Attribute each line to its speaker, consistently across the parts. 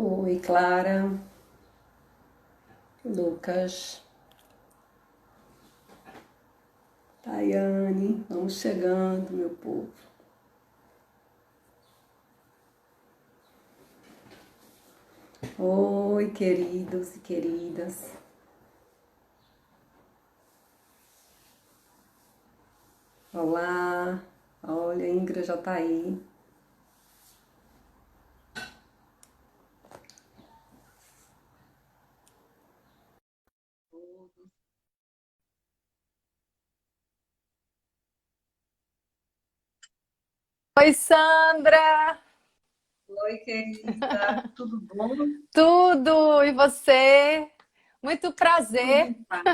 Speaker 1: Oi, Clara, Lucas, Tayane, vamos chegando, meu povo. Oi, queridos e queridas. Olá, olha, a Ingrid já tá aí.
Speaker 2: Oi, Sandra!
Speaker 1: Oi, querida, tudo bom?
Speaker 2: Tudo! E você? Muito
Speaker 1: Tudo
Speaker 2: prazer.
Speaker 1: em paz.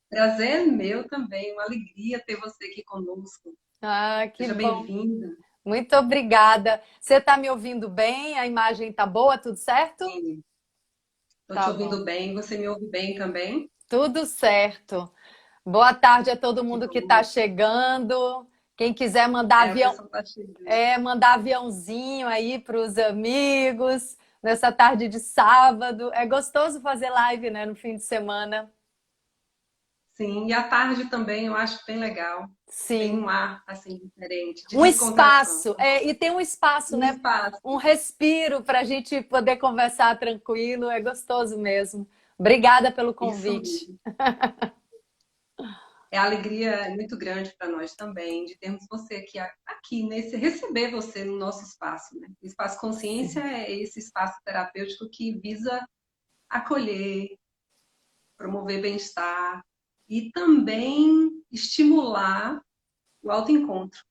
Speaker 1: Prazer é meu também, uma alegria ter você aqui conosco.
Speaker 2: Ah, que
Speaker 1: Seja
Speaker 2: bom.
Speaker 1: bem-vinda.
Speaker 2: Muito obrigada. Você está me ouvindo bem? A imagem tá boa? Tudo certo?
Speaker 1: Sim, estou te
Speaker 2: Tá bom.
Speaker 1: ouvindo bem, você me ouve bem também?
Speaker 2: Tudo certo. Boa tarde a todo
Speaker 1: Que
Speaker 2: mundo que está
Speaker 1: bom.
Speaker 2: chegando. Quem quiser mandar
Speaker 1: É, o
Speaker 2: avião,
Speaker 1: pessoal está chegando.
Speaker 2: mandar aviãozinho aí para os amigos nessa tarde de sábado. É gostoso fazer live, né, no fim de semana.
Speaker 1: Sim, e à tarde também eu acho bem legal. Tem
Speaker 2: Sim.
Speaker 1: um ar assim diferente, de
Speaker 2: Um
Speaker 1: descontração.
Speaker 2: espaço, e tem um espaço,
Speaker 1: Um
Speaker 2: né?
Speaker 1: espaço.
Speaker 2: Um respiro para a gente poder conversar tranquilo, é gostoso mesmo. Obrigada pelo
Speaker 1: Isso
Speaker 2: convite.
Speaker 1: mesmo. É alegria muito grande para nós também de termos você aqui nesse receber você no nosso espaço, né? O espaço consciência
Speaker 2: Sim.
Speaker 1: é esse espaço terapêutico que visa acolher, promover bem-estar e também estimular o autoencontro.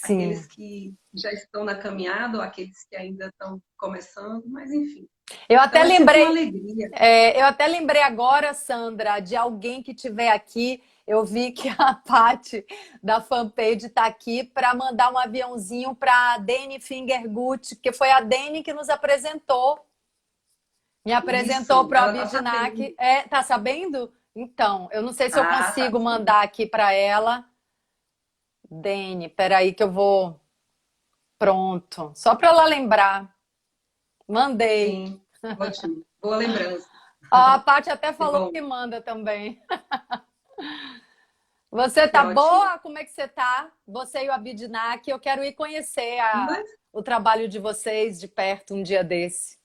Speaker 1: Aqueles
Speaker 2: Sim.
Speaker 1: que já estão na caminhada ou aqueles que ainda estão começando, mas enfim.
Speaker 2: Eu
Speaker 1: Então
Speaker 2: até
Speaker 1: é sempre uma
Speaker 2: lembrei,
Speaker 1: alegria.
Speaker 2: eu até lembrei agora, Sandra, de alguém que tiver aqui. Eu vi que a Paty da fanpage está aqui para mandar um aviãozinho para a Dani Fingergut, porque foi a Dani que nos apresentou. Me apresentou
Speaker 1: Isso,
Speaker 2: para o
Speaker 1: ela está sabendo.
Speaker 2: Abidnak. É, tá sabendo? Então, eu não sei se eu
Speaker 1: Tá
Speaker 2: consigo
Speaker 1: sim.
Speaker 2: mandar aqui para ela. Dene, peraí que eu vou. Pronto. Só para ela lembrar. Mandei.
Speaker 1: Sim, ótimo. Boa lembrança.
Speaker 2: Ó, a Paty até
Speaker 1: Que
Speaker 2: falou
Speaker 1: bom,
Speaker 2: que manda também. Você
Speaker 1: que
Speaker 2: tá
Speaker 1: ótimo.
Speaker 2: boa? Como é que você tá? Você e o Abidnak. Eu quero ir conhecer
Speaker 1: Mas
Speaker 2: o trabalho de vocês de perto um dia desse.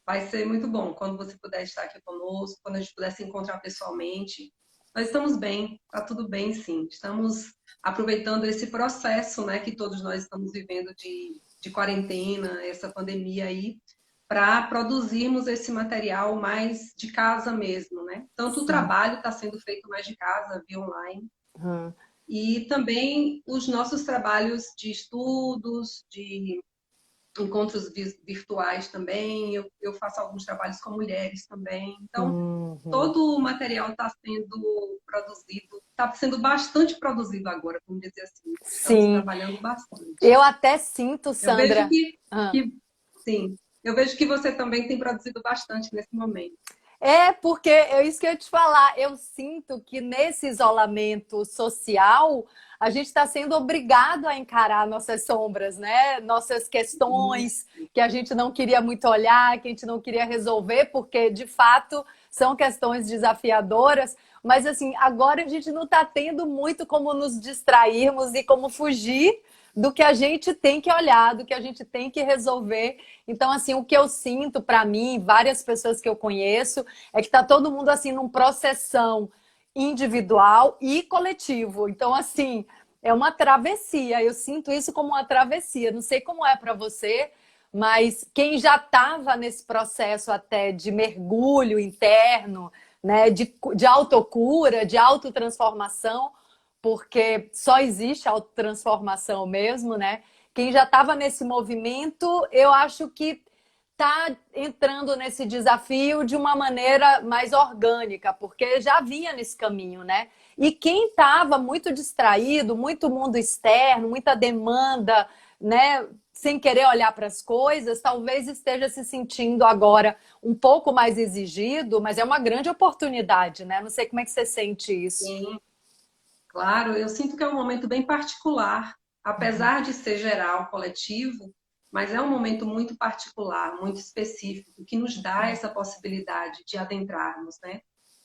Speaker 1: vai ser muito bom quando você puder estar aqui conosco, quando a gente puder se encontrar pessoalmente. Nós estamos bem, tá tudo bem, sim. Estamos aproveitando esse processo, né, que todos nós estamos vivendo de quarentena, essa pandemia aí, para produzirmos esse material mais de casa mesmo, né? Tanto o
Speaker 2: Sim.
Speaker 1: trabalho está sendo feito mais de casa, via online,
Speaker 2: Hum.
Speaker 1: e também os nossos trabalhos de estudos, de encontros virtuais também. Eu faço alguns trabalhos com mulheres também. Então,
Speaker 2: Uhum.
Speaker 1: todo o material está sendo produzido, está sendo bastante produzido agora, vamos dizer assim. Estamos
Speaker 2: Sim.
Speaker 1: trabalhando bastante.
Speaker 2: Eu até sinto,
Speaker 1: Eu vejo
Speaker 2: Sandra. Ah.
Speaker 1: que sim, eu vejo que você também tem produzido bastante nesse momento.
Speaker 2: É, porque é isso que eu ia te falar. Eu sinto que nesse isolamento social, a gente está sendo obrigado a encarar nossas sombras, né? Nossas questões
Speaker 1: Isso,
Speaker 2: que a gente não queria muito olhar, que a gente não queria resolver, porque de fato são questões desafiadoras. Mas assim, agora a gente não está tendo muito como nos distrairmos e como fugir do que a gente tem que olhar, do que a gente tem que resolver. Então, assim, o que eu sinto para mim, várias pessoas que eu conheço, é que está todo mundo assim num processão individual e coletivo. Então, assim, é uma travessia. Eu sinto isso como uma travessia. Não sei como é para você, mas quem já estava nesse processo até de mergulho interno, né, de autocura, de autotransformação, porque só existe autotransformação mesmo, né? Quem já estava nesse movimento, eu acho que está entrando nesse desafio de uma maneira mais orgânica, porque já vinha nesse caminho, né? E quem estava muito distraído, muito mundo externo, muita demanda, né? Sem querer olhar para as coisas, talvez esteja se sentindo agora um pouco mais exigido, mas é uma grande oportunidade, né? Não sei como é que você sente isso.
Speaker 1: sim, claro. Eu sinto que é um momento bem particular, apesar de ser geral, coletivo. mas é um momento muito particular, muito específico, que nos dá essa possibilidade de adentrarmos, né?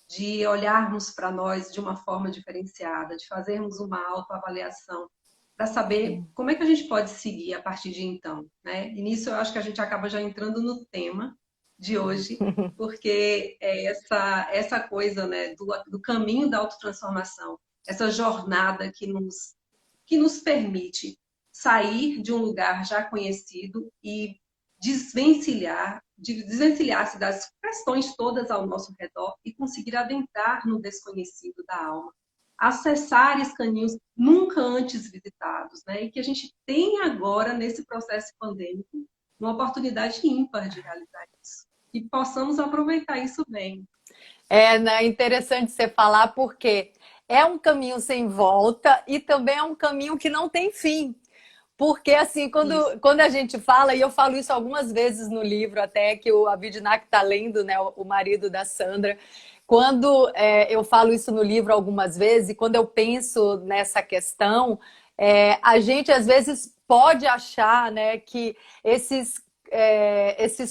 Speaker 1: De olharmos para nós de uma forma diferenciada, de fazermos uma autoavaliação, para saber como é que a gente pode seguir a partir de então, né? E nisso eu acho que a gente acaba já entrando no tema de hoje, porque é essa coisa, né, do caminho da autotransformação, essa jornada que nos permite sair de um lugar já conhecido e desvencilhar-se das questões todas ao nosso redor e conseguir adentrar no desconhecido da alma, acessar esses caminhos nunca antes visitados, né? E que a gente tem agora, nesse processo pandêmico, uma oportunidade ímpar de realizar isso. E possamos aproveitar isso bem.
Speaker 2: É, né, interessante você falar, porque é um caminho sem volta e também é um caminho que não tem fim. Porque, assim,
Speaker 1: Isso.
Speaker 2: quando a gente fala, e eu falo isso algumas vezes no livro, até que o Abhidnak está lendo, né, o marido da Sandra, quando eu falo isso no livro algumas vezes, e quando eu penso nessa questão, a gente às vezes pode achar, né, que esses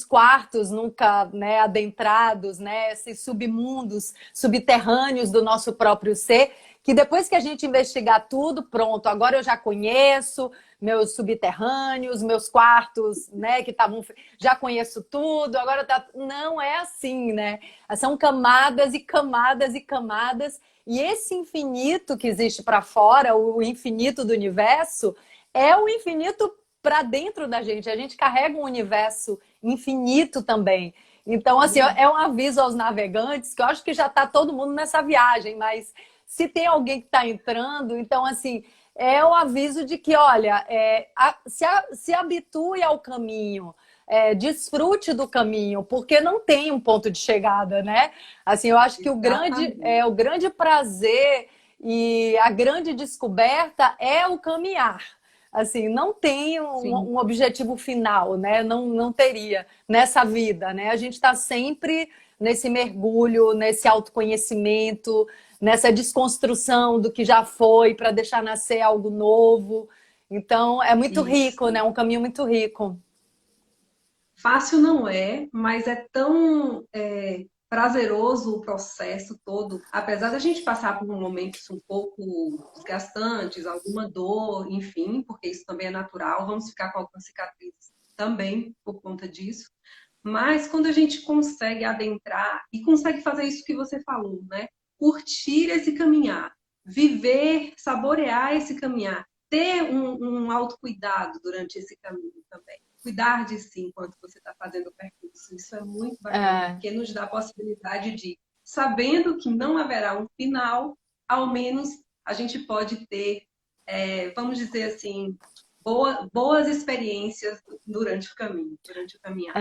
Speaker 2: quartos nunca, né, adentrados, né, esses submundos subterrâneos do nosso próprio ser, que depois que a gente investigar tudo, pronto, agora eu já conheço meus subterrâneos, meus quartos, né, que estavam, já conheço tudo, agora tá, não é assim, né? São camadas e camadas e camadas, e esse infinito que existe para fora, o infinito do universo, é o infinito para dentro da gente. A gente carrega um universo infinito também. Então, assim, é um aviso aos navegantes, que eu acho que já está todo mundo nessa viagem, mas se tem alguém que está entrando, então, assim, é o aviso de que, olha, se habitue ao caminho, desfrute do caminho, porque não tem um ponto de chegada, né? Assim, eu acho que
Speaker 1: Exatamente.
Speaker 2: o grande prazer e a grande descoberta é o caminhar. Assim, não tem
Speaker 1: Sim.
Speaker 2: um objetivo final, né? Não teria nessa vida, né? A gente está sempre nesse mergulho, nesse autoconhecimento, nessa desconstrução do que já foi para deixar nascer algo novo. Então, é muito rico,
Speaker 1: Isso.
Speaker 2: né? Um caminho muito rico.
Speaker 1: Fácil não é, mas é tão prazeroso o processo todo, apesar da gente passar por momentos um pouco desgastantes, alguma dor, enfim, porque isso também é natural, vamos ficar com algumas cicatrizes também por conta disso. Mas quando a gente consegue adentrar e consegue fazer isso que você falou, né? Curtir esse caminhar, viver, saborear esse caminhar, ter um autocuidado durante esse caminho também. Cuidar de si enquanto você está fazendo o percurso. Isso é muito bacana,
Speaker 2: É,
Speaker 1: porque nos dá a possibilidade de, sabendo que não haverá um final, ao menos a gente pode ter, vamos dizer assim, boas experiências durante o caminho, durante o caminhar.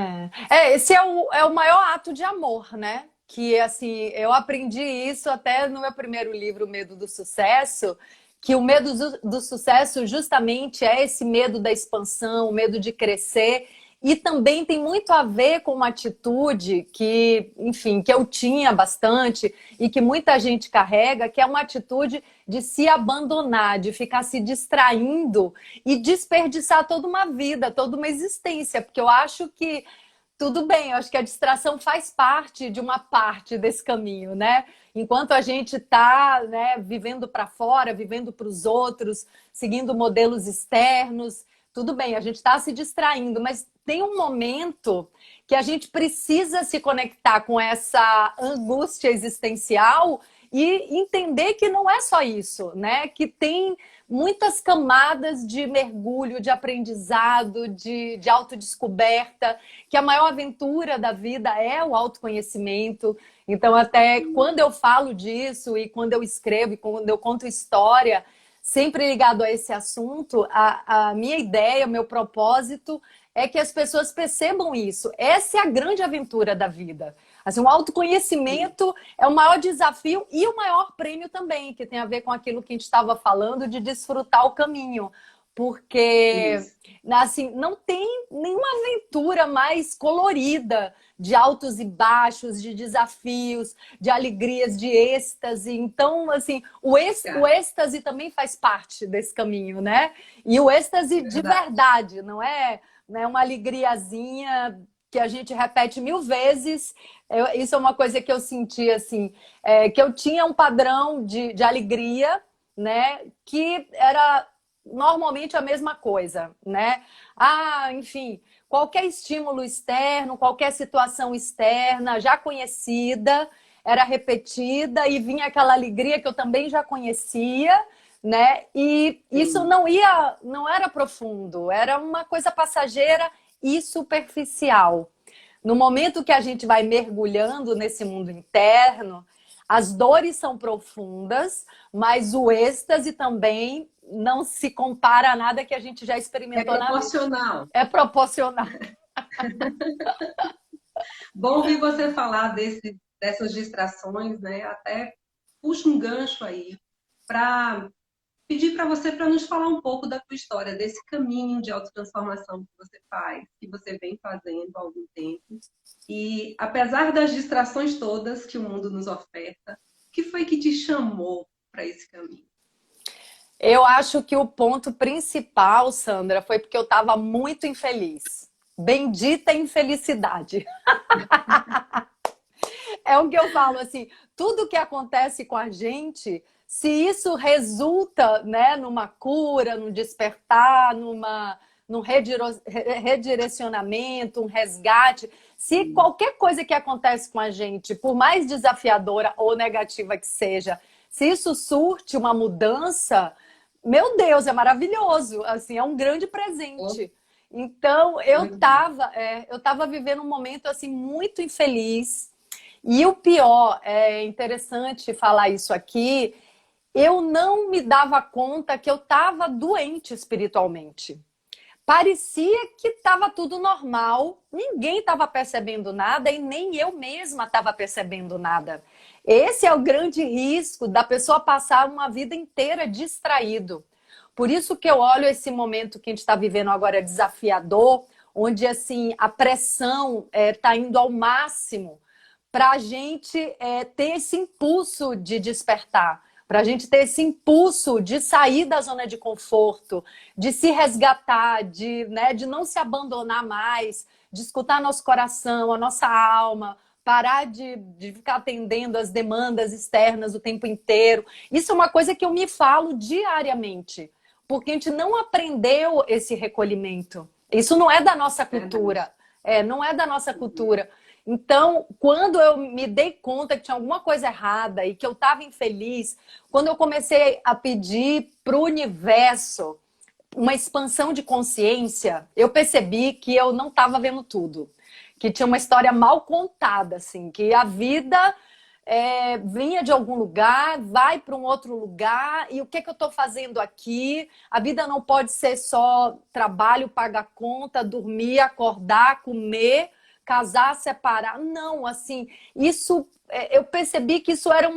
Speaker 2: esse é o maior ato de amor, né? Que, assim, eu aprendi isso até no meu primeiro livro, O Medo do Sucesso, que o medo do sucesso justamente é esse medo da expansão, o medo de crescer, e também tem muito a ver com uma atitude que, enfim, que eu tinha bastante e que muita gente carrega, que é uma atitude de se abandonar, de ficar se distraindo e desperdiçar toda uma vida, toda uma existência, porque eu acho que tudo bem, eu acho que a distração faz parte de uma parte desse caminho, né? Enquanto a gente está, né, vivendo para fora, vivendo para os outros, seguindo modelos externos, tudo bem, a gente está se distraindo, mas tem um momento que a gente precisa se conectar com essa angústia existencial e entender que não é só isso, né? Que tem muitas camadas de mergulho, de aprendizado, de autodescoberta, que a maior aventura da vida é o autoconhecimento. Então, até quando eu falo disso e quando eu escrevo e quando eu conto história, sempre ligado a esse assunto, a minha ideia, o meu propósito é que as pessoas percebam isso. Essa é a grande aventura da vida. Assim, o autoconhecimento é o maior desafio e o maior prêmio também, que tem a ver com aquilo que a gente estava falando de desfrutar o caminho. Porque,
Speaker 1: Isso.
Speaker 2: assim, não tem nenhuma aventura mais colorida de altos e baixos, de desafios, de alegrias, de êxtase. Então, assim, o
Speaker 1: Cara,
Speaker 2: êxtase também faz parte desse caminho, né? E o êxtase de
Speaker 1: verdade.
Speaker 2: verdade, não é né? Uma alegriazinha que a gente repete 1000 vezes. Isso é uma coisa que eu senti, assim, que eu tinha um padrão de alegria, né? Que era normalmente a mesma coisa, né? Ah, enfim, qualquer estímulo externo, qualquer situação externa já conhecida, era repetida e vinha aquela alegria que eu também já conhecia, né? E isso
Speaker 1: Sim.
Speaker 2: não era profundo, era uma coisa passageira e superficial. No momento que a gente vai mergulhando nesse mundo interno, as dores são profundas, mas o êxtase também não se compara a nada que a gente já
Speaker 1: É
Speaker 2: experimentou na vida.
Speaker 1: proporcional.
Speaker 2: É proporcional.
Speaker 1: Bom ouvir você falar dessas distrações, né? Até puxa um gancho aí para pedir para você para nos falar um pouco da tua história, desse caminho de autotransformação que você faz, que você vem fazendo há algum tempo. E apesar das distrações todas que o mundo nos oferta, o que foi que te chamou para esse caminho?
Speaker 2: Eu acho que o ponto principal, Sandra, foi porque eu estava muito infeliz. Bendita infelicidade. É o que eu falo, assim, tudo que acontece com a gente, se isso resulta, né, numa cura, num despertar, num redirecionamento, um resgate, se qualquer coisa que acontece com a gente, por mais desafiadora ou negativa que seja, se isso surte uma mudança, meu Deus, é maravilhoso, assim, é um grande presente. Então, eu tava vivendo um momento assim muito infeliz. E o pior, é interessante falar isso aqui, eu não me dava conta que eu estava doente espiritualmente. Parecia que estava tudo normal, ninguém estava percebendo nada e nem eu mesma estava percebendo nada. Esse é o grande risco da pessoa passar uma vida inteira distraído. Por isso que eu olho esse momento que a gente está vivendo agora desafiador, onde assim a pressão está indo ao máximo para a gente ter esse impulso de despertar, para a gente ter esse impulso de sair da zona de conforto, de se resgatar, de não se abandonar mais, de escutar nosso coração, a nossa alma, parar de ficar atendendo as demandas externas o tempo inteiro. Isso é uma coisa que eu me falo diariamente, porque a gente não aprendeu esse recolhimento. Isso não é da nossa cultura. Não é da nossa cultura. Então, quando eu me dei conta que tinha alguma coisa errada e que eu estava infeliz, quando eu comecei a pedir para o universo uma expansão de consciência, eu percebi que eu não estava vendo tudo. Que tinha uma história mal contada, assim, que a vida vinha de algum lugar, vai para um outro lugar, e o que eu estou fazendo aqui? A vida não pode ser só trabalho, pagar conta, dormir, acordar, comer, casar, separar. Não, assim, isso eu percebi que isso era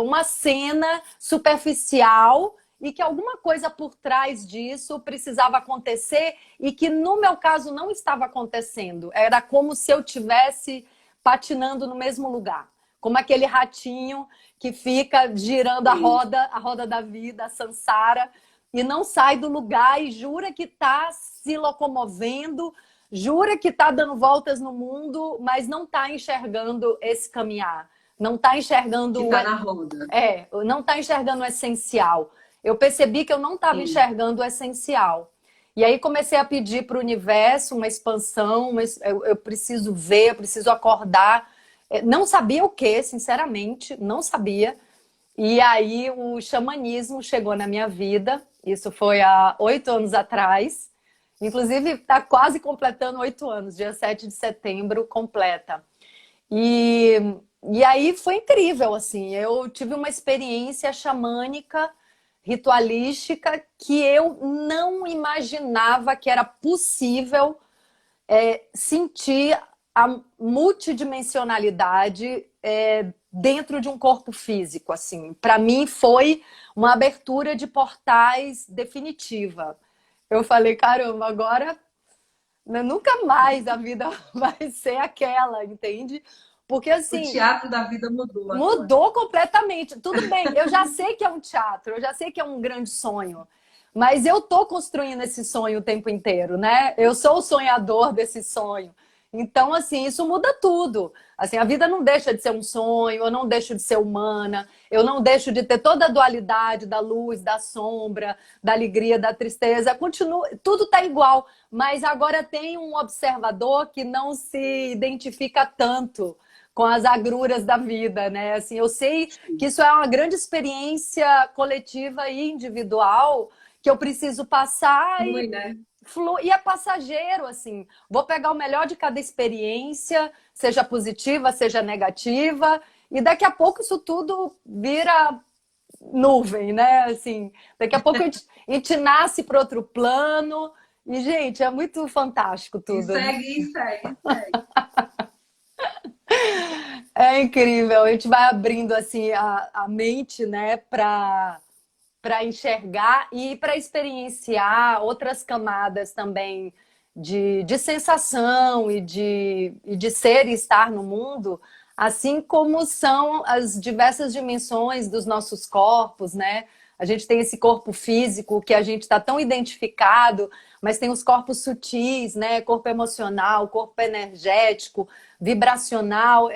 Speaker 2: uma cena superficial e que alguma coisa por trás disso precisava acontecer e que no meu caso não estava acontecendo. Era como se eu tivesse patinando no mesmo lugar. Como aquele ratinho que fica girando a roda da vida, a samsara, e não sai do lugar e jura que está se locomovendo, jura que está dando voltas no mundo, mas não está enxergando esse caminhar. Não está enxergando
Speaker 1: Que está na roda.
Speaker 2: não está enxergando o essencial. Eu percebi que eu não estava enxergando o essencial. E aí comecei a pedir para o universo uma expansão, eu preciso ver, eu preciso acordar. Não sabia o que, sinceramente, não sabia. E aí o xamanismo chegou na minha vida. Isso foi há 8 anos atrás. Inclusive, está quase completando 8 anos. Dia 7 de setembro completa. E, e aí foi incrível, assim. Eu tive uma experiência xamânica, ritualística, que eu não imaginava que era possível sentir a multidimensionalidade dentro de um corpo físico, assim. Para mim foi uma abertura de portais definitiva. Eu falei, caramba, agora nunca mais a vida vai ser aquela, entende? Porque
Speaker 1: O
Speaker 2: assim,
Speaker 1: teatro da vida mudou agora.
Speaker 2: mudou completamente. Tudo bem, eu já sei que é um teatro, eu já sei que é um grande sonho. Mas eu tô construindo esse sonho o tempo inteiro, né? Eu sou o sonhador desse sonho. Então, assim, isso muda tudo. Assim, a vida não deixa de ser um sonho, eu não deixo de ser humana, eu não deixo de ter toda a dualidade da luz, da sombra, da alegria, da tristeza. Continua, tudo está igual, mas agora tem um observador que não se identifica tanto com as agruras da vida, né? Assim, eu sei que isso é uma grande experiência coletiva e individual que eu preciso passar
Speaker 1: Flui, né?
Speaker 2: e é passageiro, assim. Vou pegar o melhor de cada experiência, seja positiva, seja negativa, e daqui a pouco isso tudo vira nuvem, né? Assim, daqui a pouco a gente nasce para outro plano. E, gente, é muito fantástico
Speaker 1: E
Speaker 2: tudo.
Speaker 1: segue, e segue, e segue.
Speaker 2: É incrível. A gente vai abrindo assim a mente, né, para enxergar e para experienciar outras camadas também de sensação e de ser e estar no mundo, assim como são as diversas dimensões dos nossos corpos, né? A gente tem esse corpo físico que a gente está tão identificado, mas tem os corpos sutis, né? Corpo emocional, corpo energético, vibracional.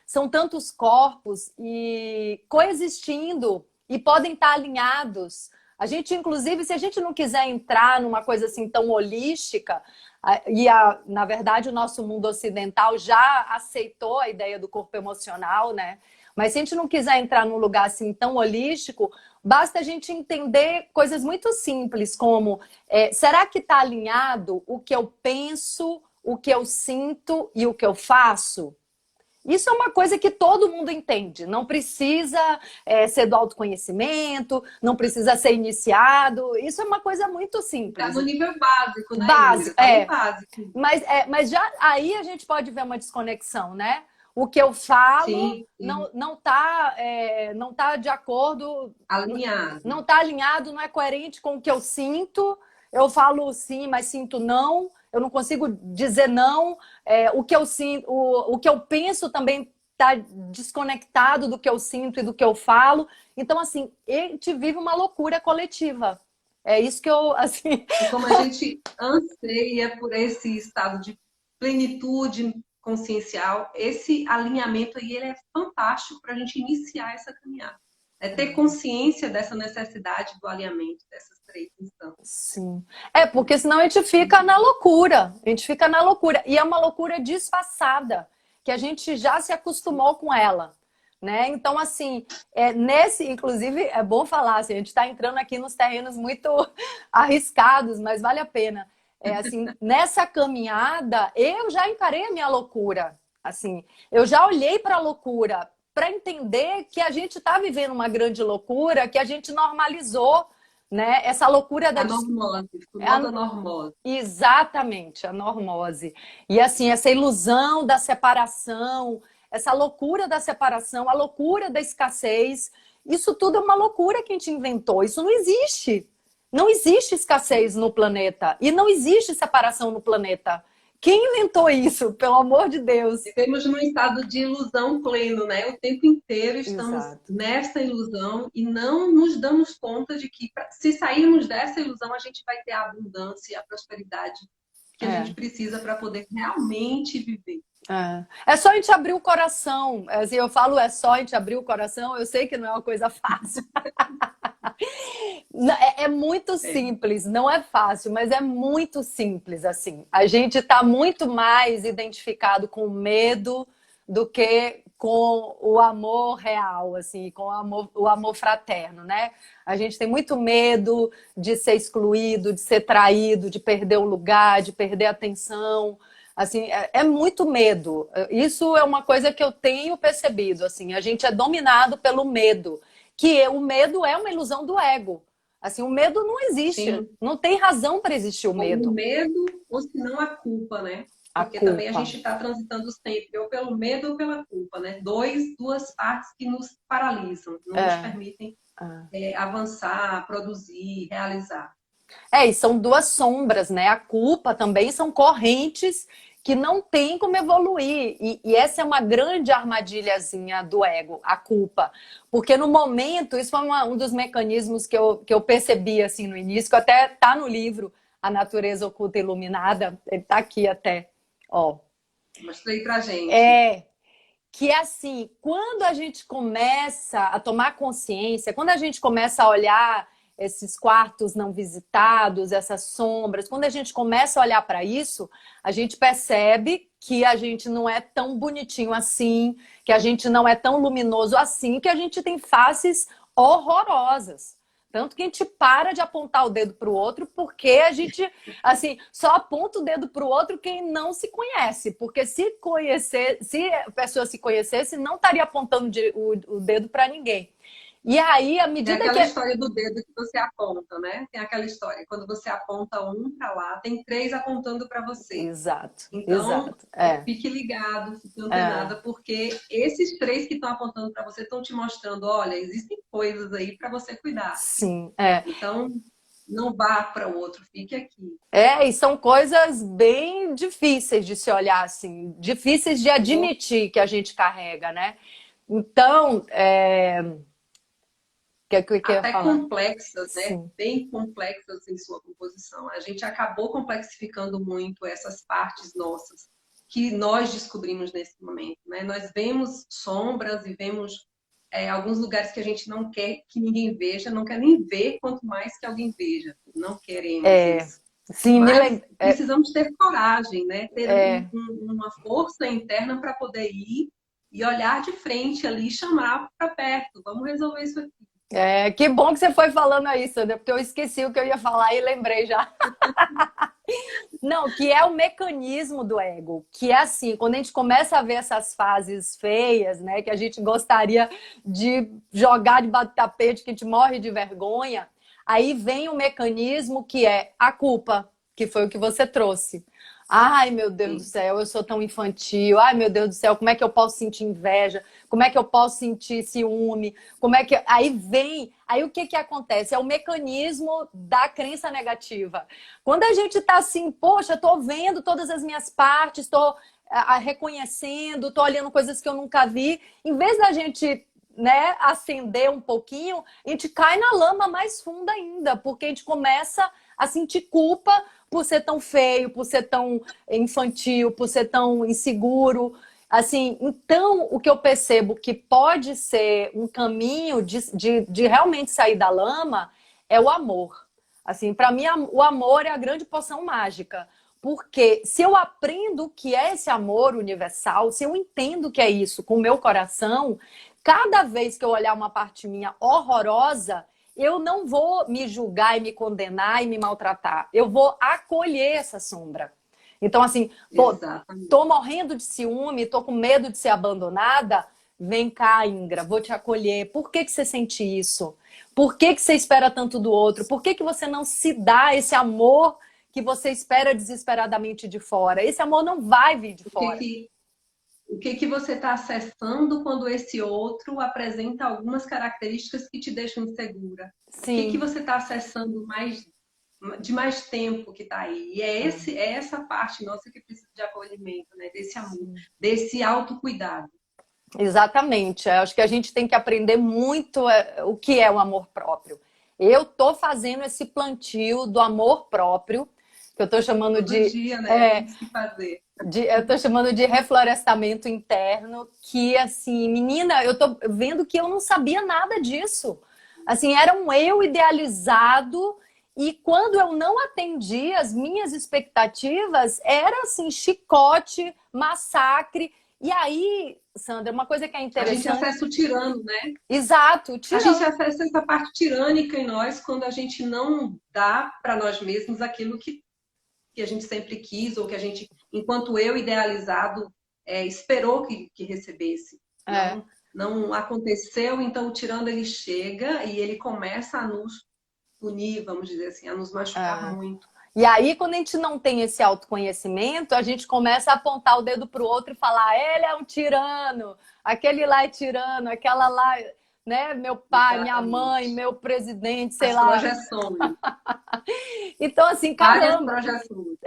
Speaker 2: São tantos corpos e coexistindo e podem estar alinhados. A gente, inclusive, se a gente não quiser entrar numa coisa assim tão holística, na verdade o nosso mundo ocidental já aceitou a ideia do corpo emocional, né? Mas se a gente não quiser entrar num lugar assim tão holístico, basta a gente entender coisas muito simples, como será que está alinhado o que eu penso, o que eu sinto e o que eu faço? Isso é uma coisa que todo mundo entende. Não precisa ser do autoconhecimento, não precisa ser iniciado. Isso é uma coisa muito
Speaker 1: Está
Speaker 2: simples.
Speaker 1: no nível básico, né, Indira?
Speaker 2: Básico,
Speaker 1: Está no básico.
Speaker 2: mas já aí a gente pode ver uma desconexão, né? O que eu falo
Speaker 1: Sim, sim.
Speaker 2: não tá de acordo,
Speaker 1: Alinhado.
Speaker 2: não está alinhado, não é coerente com o que eu sinto. Eu falo sim, mas sinto não. Eu não consigo dizer não. O que eu sinto, o que eu penso também está desconectado do que eu sinto e do que eu falo. Então, assim, a gente vive uma loucura coletiva. É isso que eu, assim,
Speaker 1: E como a gente anseia por esse estado de plenitude consciencial, esse alinhamento aí ele é fantástico para a gente iniciar essa caminhada. É ter consciência dessa necessidade do alinhamento dessas três instâncias.
Speaker 2: sim. Porque senão a gente fica na loucura. A gente fica na loucura. E é uma loucura disfarçada, que a gente já se acostumou com ela. Né? Então, assim, inclusive, é bom falar, assim, a gente está entrando aqui nos terrenos muito arriscados, mas vale a pena. Assim, nessa caminhada, eu já encarei a minha loucura. Assim, eu já olhei para a loucura para entender que a gente está vivendo uma grande loucura, que a gente normalizou, né? Essa loucura da
Speaker 1: A normose, o
Speaker 2: a-
Speaker 1: modo normose.
Speaker 2: Exatamente, a normose. E assim, essa ilusão da separação, essa loucura da separação, a loucura da escassez, isso tudo é uma loucura que a gente inventou. Isso não existe. Não existe escassez no planeta. E não existe separação no planeta. Quem inventou isso, pelo amor de Deus?
Speaker 1: Vivemos num estado de ilusão pleno, né? O tempo inteiro estamos
Speaker 2: Exato.
Speaker 1: nessa ilusão e não nos damos conta de que, se sairmos dessa ilusão, a gente vai ter a abundância e a prosperidade que a gente precisa para poder realmente viver.
Speaker 2: É só a gente abrir o coração. Assim, eu falo, é só a gente abrir o coração. Eu sei que não é uma coisa fácil. É muito simples, não é fácil, mas é muito simples, assim. A gente está muito mais identificado com o medo do que com o amor real, assim, com o amor fraterno, né? A gente tem muito medo de ser excluído, de ser traído, de perder o lugar, de perder a atenção. Assim, é muito medo. Isso é uma coisa que eu tenho percebido, assim. A gente é dominado pelo medo, que o medo é uma ilusão do ego. Assim, o medo não existe.
Speaker 1: Sim.
Speaker 2: Não tem razão para existir o
Speaker 1: Ou o
Speaker 2: medo.
Speaker 1: medo, ou se não a culpa, né?
Speaker 2: A
Speaker 1: Porque também a
Speaker 2: culpa.
Speaker 1: gente está transitando sempre ou pelo medo ou pela culpa, né? Duas partes que nos paralisam, não nos permitem avançar, produzir, realizar.
Speaker 2: E são duas sombras, né? A culpa também são correntes que não tem como evoluir. E essa é uma grande armadilhazinha do ego, a culpa. Porque no momento, isso foi um dos mecanismos que eu percebi assim no início, que até tá no livro A Natureza Oculta e Iluminada, ele tá aqui até, ó.
Speaker 1: Mostra aí pra gente.
Speaker 2: É, que é assim, quando a gente começa a tomar consciência, quando a gente começa a olhar esses quartos não visitados, essas sombras, quando a gente começa a olhar para isso, a gente percebe que a gente não é tão bonitinho assim, que a gente não é tão luminoso assim, que a gente tem faces horrorosas. Tanto que a gente para de apontar o dedo para o outro, porque a gente, assim, só aponta o dedo para o outro quem não se conhece. Porque se conhecer, se a pessoa se conhecesse, não estaria apontando o dedo para ninguém. E aí, à
Speaker 1: Tem
Speaker 2: medida
Speaker 1: aquela
Speaker 2: que...
Speaker 1: história do dedo que você aponta, né? Tem aquela história, quando você aponta um para lá, tem três apontando para você.
Speaker 2: Exato,
Speaker 1: Então,
Speaker 2: exato. É,
Speaker 1: fique ligado, fique
Speaker 2: é,
Speaker 1: antenada, porque esses três que estão apontando para você estão te mostrando, olha, existem coisas aí para você cuidar.
Speaker 2: sim, é.
Speaker 1: Então, não vá para o outro, fique aqui.
Speaker 2: É, e são coisas bem difíceis de se olhar, assim, difíceis de admitir que a gente carrega, né? Então, que eu ia
Speaker 1: Até
Speaker 2: falar?
Speaker 1: complexas, né?
Speaker 2: Sim,
Speaker 1: Bem complexas em sua composição. A gente acabou complexificando muito essas partes nossas que nós descobrimos nesse momento, né? Nós vemos sombras e vemos alguns lugares que a gente não quer que ninguém veja, não quer nem ver, quanto mais que alguém veja. Não queremos
Speaker 2: é,
Speaker 1: isso.
Speaker 2: sim, me
Speaker 1: Mas
Speaker 2: lembro.
Speaker 1: precisamos ter coragem, né? Ter
Speaker 2: É,
Speaker 1: uma força interna para poder ir e olhar de frente ali e chamar para perto. Vamos resolver isso aqui.
Speaker 2: que bom que você foi falando aí, Sandra, porque eu esqueci o que eu ia falar e lembrei já. Não, que é o mecanismo do ego, que é assim, quando a gente começa a ver essas fases feias, né, que a gente gostaria de jogar debaixo do tapete, que a gente morre de vergonha, aí vem o mecanismo que é a culpa, que foi o que você trouxe. Ai, meu Deus do
Speaker 1: Sim.
Speaker 2: céu, eu sou tão infantil. Ai, meu Deus do céu, como é que eu posso sentir inveja? Como é que eu posso sentir ciúme? Como é que aí vem, aí o que que acontece? É o mecanismo da crença negativa. Quando a gente tá assim, poxa, tô vendo todas as minhas partes, tô reconhecendo, tô olhando coisas que eu nunca vi, em vez da gente, né, acender um pouquinho, a gente cai na lama mais funda ainda, porque a gente começa a sentir culpa por ser tão feio, por ser tão infantil, por ser tão inseguro. Assim, então, o que eu percebo que pode ser um caminho de realmente sair da lama é o amor. Assim, para mim, o amor é a grande poção mágica. Porque se eu aprendo o que é esse amor universal, se eu entendo o que é isso com o meu coração, cada vez que eu olhar uma parte minha horrorosa, eu não vou me julgar e me condenar e me maltratar. Eu vou acolher essa sombra. Então, assim, pô,
Speaker 1: Exatamente.
Speaker 2: tô morrendo de ciúme, tô com medo de ser abandonada. Vem cá, Ingra, vou te acolher. Por que que você sente isso? Por que que você espera tanto do outro? Por que que você não se dá esse amor que você espera desesperadamente de fora? Esse amor não vai vir de
Speaker 1: O que
Speaker 2: fora.
Speaker 1: que, o que que você está acessando quando esse outro apresenta algumas características que te deixam insegura? O que que
Speaker 2: Sim.
Speaker 1: você está acessando de mais tempo que está aí? E é essa parte nossa que precisa de acolhimento, né? Desse amor,
Speaker 2: Sim.
Speaker 1: desse autocuidado.
Speaker 2: Exatamente. Eu acho que a gente tem que aprender muito o que é o amor próprio. Eu tô fazendo esse plantio do amor próprio, que eu tô chamando
Speaker 1: Todo
Speaker 2: de,
Speaker 1: dia, né?
Speaker 2: é,
Speaker 1: Temos que fazer.
Speaker 2: eu tô chamando de reflorestamento interno, que assim, menina, eu tô vendo que eu não sabia nada disso. Assim, era um eu idealizado e quando eu não atendi as minhas expectativas, era assim, chicote, massacre. E aí, Sandra, uma coisa que é
Speaker 1: A gente
Speaker 2: interessante,
Speaker 1: acessa o tirano, né?
Speaker 2: exato,
Speaker 1: A gente
Speaker 2: tirando.
Speaker 1: acessa essa parte tirânica em nós quando a gente não dá para nós mesmos aquilo que a gente sempre quis ou que a gente, enquanto eu idealizado, esperou que recebesse.
Speaker 2: É,
Speaker 1: Não aconteceu, então o tirano ele chega e ele começa a nos punir, vamos dizer assim, a nos machucar
Speaker 2: é.
Speaker 1: muito.
Speaker 2: E aí, quando a gente não tem esse autoconhecimento, a gente começa a apontar o dedo para o outro e falar: ele é um tirano, aquele lá é tirano, aquela lá. né? Meu pai, minha mãe,
Speaker 1: Exatamente.
Speaker 2: meu presidente, sei
Speaker 1: As
Speaker 2: lá.
Speaker 1: projeções,
Speaker 2: Então, assim,
Speaker 1: várias
Speaker 2: caramba,
Speaker 1: projeções.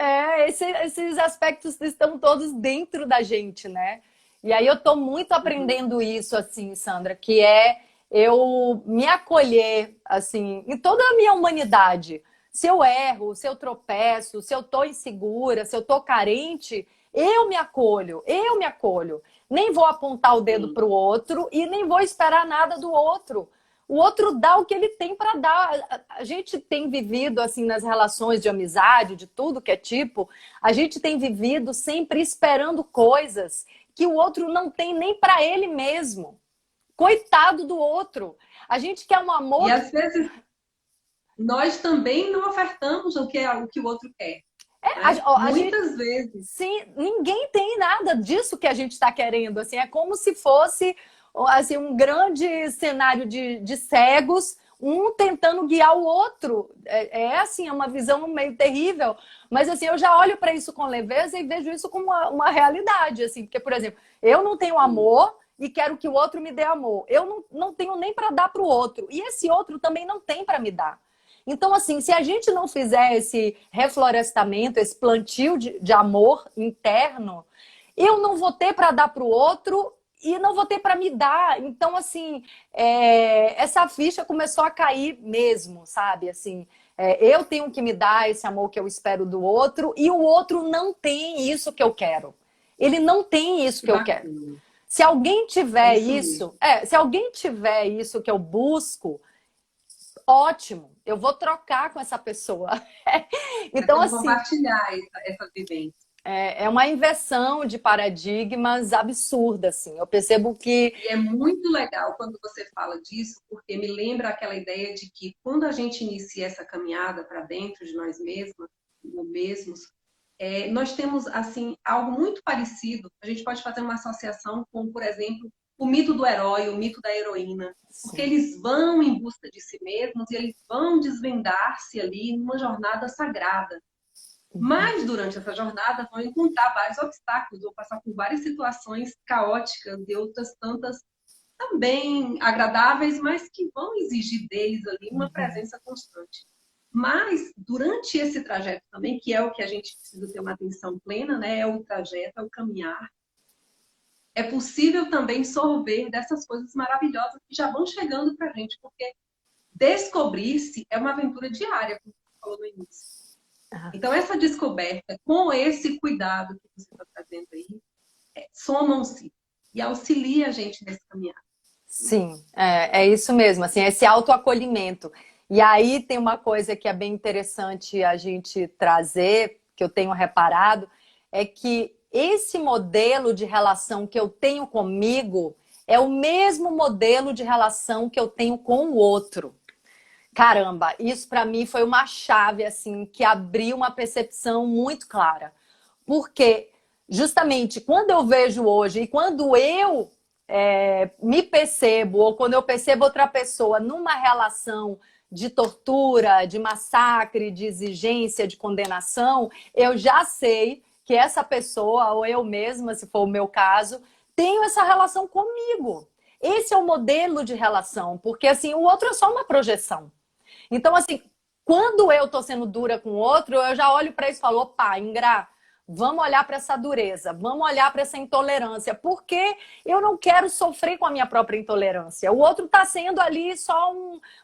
Speaker 2: esses aspectos estão todos dentro da gente, né? E aí eu tô muito
Speaker 1: Uhum.
Speaker 2: aprendendo isso, assim, Sandra, que é eu me acolher, assim, em toda a minha humanidade. Se eu erro, se eu tropeço, se eu tô insegura, se eu tô carente, eu me acolho, eu me acolho. Nem vou apontar o dedo
Speaker 1: Sim.
Speaker 2: pro outro e nem vou esperar nada do outro. O outro dá o que ele tem para dar. A gente tem vivido assim nas relações de amizade, de tudo que é tipo, a gente tem vivido sempre esperando coisas que o outro não tem nem para ele mesmo. Coitado do outro. A gente quer um
Speaker 1: E
Speaker 2: amor.
Speaker 1: às vezes nós também não ofertamos o que o outro quer, né?
Speaker 2: A gente,
Speaker 1: Muitas vezes.
Speaker 2: sim, ninguém tem nada disso que a gente está querendo. Assim, é como se fosse assim, um grande cenário de cegos, um tentando guiar o outro. Assim, é uma visão meio terrível. Mas assim, eu já olho para isso com leveza e vejo isso como uma realidade. Assim, porque, por exemplo, eu não tenho amor e quero que o outro me dê amor. Eu não tenho nem para dar para o outro. E esse outro também não tem para me dar. Então, assim, se a gente não fizer esse reflorestamento, esse plantio de amor interno, eu não vou ter para dar para o outro e não vou ter para me dar. Então, assim, essa ficha começou a cair mesmo, sabe? Assim, eu tenho que me dar esse amor que eu espero do outro e o outro não tem isso que eu quero. Ele não tem isso
Speaker 1: Que
Speaker 2: que eu quero.
Speaker 1: bacana.
Speaker 2: Se alguém
Speaker 1: É
Speaker 2: tiver
Speaker 1: isso mesmo.
Speaker 2: isso, se alguém tiver isso que eu busco, ótimo, eu vou trocar com essa pessoa.
Speaker 1: É
Speaker 2: Então,
Speaker 1: sobre
Speaker 2: assim,
Speaker 1: compartilhar essa vivência.
Speaker 2: é uma inversão de paradigmas absurda, assim. Eu percebo que
Speaker 1: E é muito legal quando você fala disso, porque me lembra aquela ideia de que quando a gente inicia essa caminhada para dentro de nós mesmas, ou mesmos, nós temos assim algo muito parecido. A gente pode fazer uma associação com, por exemplo, o mito do herói, o mito da heroína, porque
Speaker 2: sim,
Speaker 1: eles vão em busca de si mesmos e eles vão desvendar-se ali numa jornada sagrada. Mas durante essa jornada vão encontrar vários obstáculos, vão passar por várias situações caóticas e outras tantas também agradáveis, mas que vão exigir deles ali uma presença constante. Mas durante esse trajeto também, que é o que a gente precisa ter uma atenção plena, né? É o trajeto, é o caminhar. É possível também sorver dessas coisas maravilhosas que já vão chegando para a gente, porque descobrir-se é uma aventura diária, como você falou no início. Então, essa descoberta, com esse cuidado que você está trazendo aí, somam-se e auxilia a gente nesse caminhar.
Speaker 2: sim, é isso mesmo, assim, esse autoacolhimento. E aí tem uma coisa que é bem interessante a gente trazer, que eu tenho reparado, é que esse modelo de relação que eu tenho comigo é o mesmo modelo de relação que eu tenho com o outro. Caramba, isso para mim foi uma chave assim que abriu uma percepção muito clara. Porque justamente quando eu vejo hoje e quando eu me percebo ou quando eu percebo outra pessoa numa relação de tortura, de massacre, de exigência, de condenação, eu já sei que essa pessoa ou eu mesma, se for o meu caso, tenho essa relação comigo. Esse é o modelo de relação, porque assim, o outro é só uma projeção. Então, assim, quando eu tô sendo dura com o outro, eu já olho para isso e falo, opa, Ingra, vamos olhar para essa dureza, vamos olhar para essa intolerância, porque eu não quero sofrer com a minha própria intolerância. O outro está sendo ali só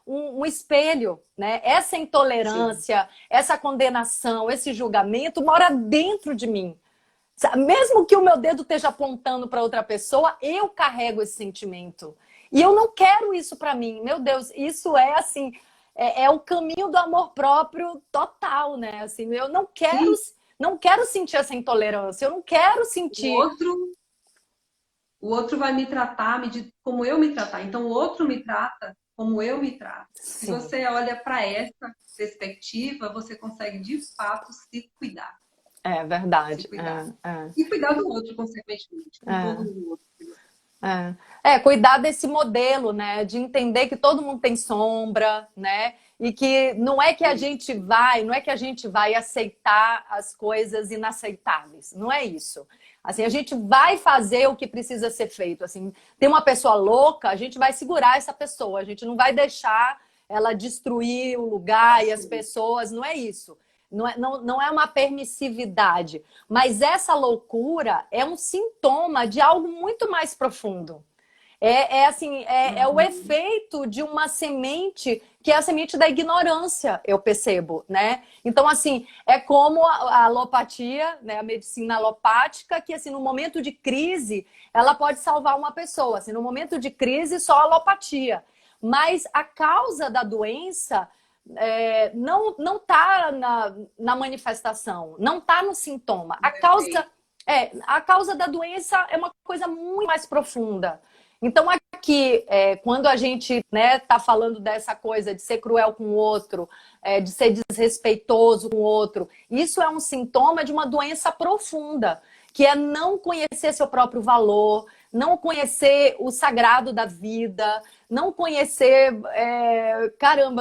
Speaker 2: um espelho, né? Essa
Speaker 1: Sim.
Speaker 2: intolerância, essa condenação, esse julgamento mora dentro de mim. Mesmo que o meu dedo esteja apontando para outra pessoa, eu carrego esse sentimento. E eu não quero isso para mim. Meu Deus, isso é assim, é o caminho do amor próprio total, né? Assim, eu
Speaker 1: Sim,
Speaker 2: não quero sentir essa intolerância, eu não quero
Speaker 1: o
Speaker 2: sentir.
Speaker 1: outro, o outro vai me tratar como eu me tratar. Então, o outro me trata como eu me trato. Se
Speaker 2: Sim,
Speaker 1: você olha para essa perspectiva, você consegue, de fato, se cuidar.
Speaker 2: é
Speaker 1: Se
Speaker 2: verdade.
Speaker 1: cuidar. E cuidar do outro, consequentemente, com todo
Speaker 2: É.
Speaker 1: o outro.
Speaker 2: Cuidar desse modelo, né? De entender que todo mundo tem sombra, né? E que não é que a
Speaker 1: Isso.
Speaker 2: gente vai, não é que a gente vai aceitar as coisas inaceitáveis. Não é isso. Assim, a gente vai fazer o que precisa ser feito. Assim, tem uma pessoa louca, a gente vai segurar essa pessoa. A gente não vai deixar ela destruir o lugar e as pessoas. Não é isso. Não é uma permissividade. Mas essa loucura é um sintoma de algo muito mais profundo. É o efeito de uma semente que é a semente da ignorância, eu percebo, né? Então, assim, é como a alopatia, né? A medicina alopática, que, assim, no momento de crise, ela pode salvar uma pessoa. Assim, no momento de crise, só alopatia. Mas a causa da doença não está na manifestação, não está no sintoma. A causa da doença é uma coisa muito mais profunda. Então, aqui, quando a gente tá falando dessa coisa de ser cruel com o outro, de ser desrespeitoso com o outro, isso é um sintoma de uma doença profunda, que é não conhecer seu próprio valor, não conhecer o sagrado da vida, não conhecer,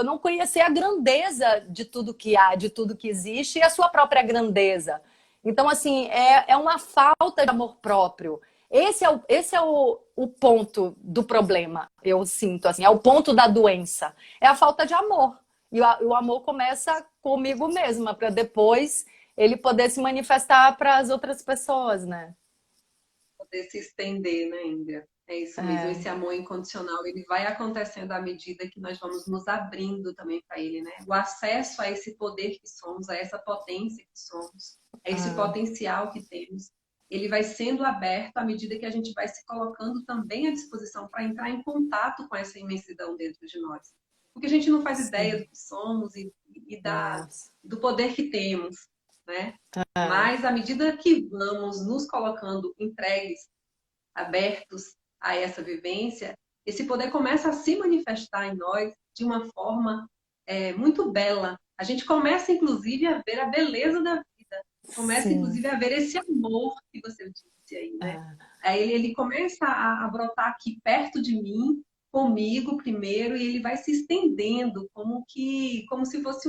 Speaker 2: não conhecer a grandeza de tudo que há, de tudo que existe e a sua própria grandeza. Então, assim, é uma falta de amor próprio. Esse é o ponto do problema, eu sinto, assim, é o ponto da doença. É a falta de amor. E o amor começa comigo mesma, para depois ele poder se manifestar para as outras pessoas, né?
Speaker 1: Poder se estender, né, Índia? É isso mesmo, esse amor incondicional, ele vai acontecendo à medida que nós vamos nos abrindo também para ele, né? O acesso a esse poder que somos, a essa potência que somos, a esse potencial que temos, ele vai sendo aberto à medida que a gente vai se colocando também à disposição para entrar em contato com essa imensidão dentro de nós. Porque a gente não faz ideia do que somos e do poder que temos, né? Mas à medida que vamos nos colocando entregues, abertos a essa vivência, esse poder começa a se manifestar em nós de uma forma muito bela. A gente começa, inclusive, a ver a beleza da vida. Começa, inclusive, a ver esse amor que você disse aí, né? Aí ele começa a brotar aqui perto de mim, comigo primeiro, e ele vai se estendendo como se fosse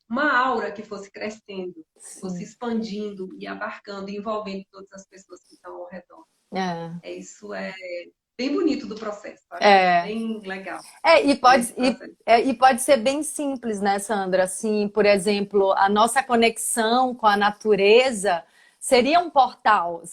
Speaker 1: uma aura que fosse crescendo, fosse expandindo e abarcando, envolvendo todas as pessoas que estão ao redor. Isso é bem bonito do processo, tá? Bem legal.
Speaker 2: E pode ser bem simples, né, Sandra? Assim, por exemplo, a nossa conexão com a natureza seria um portal,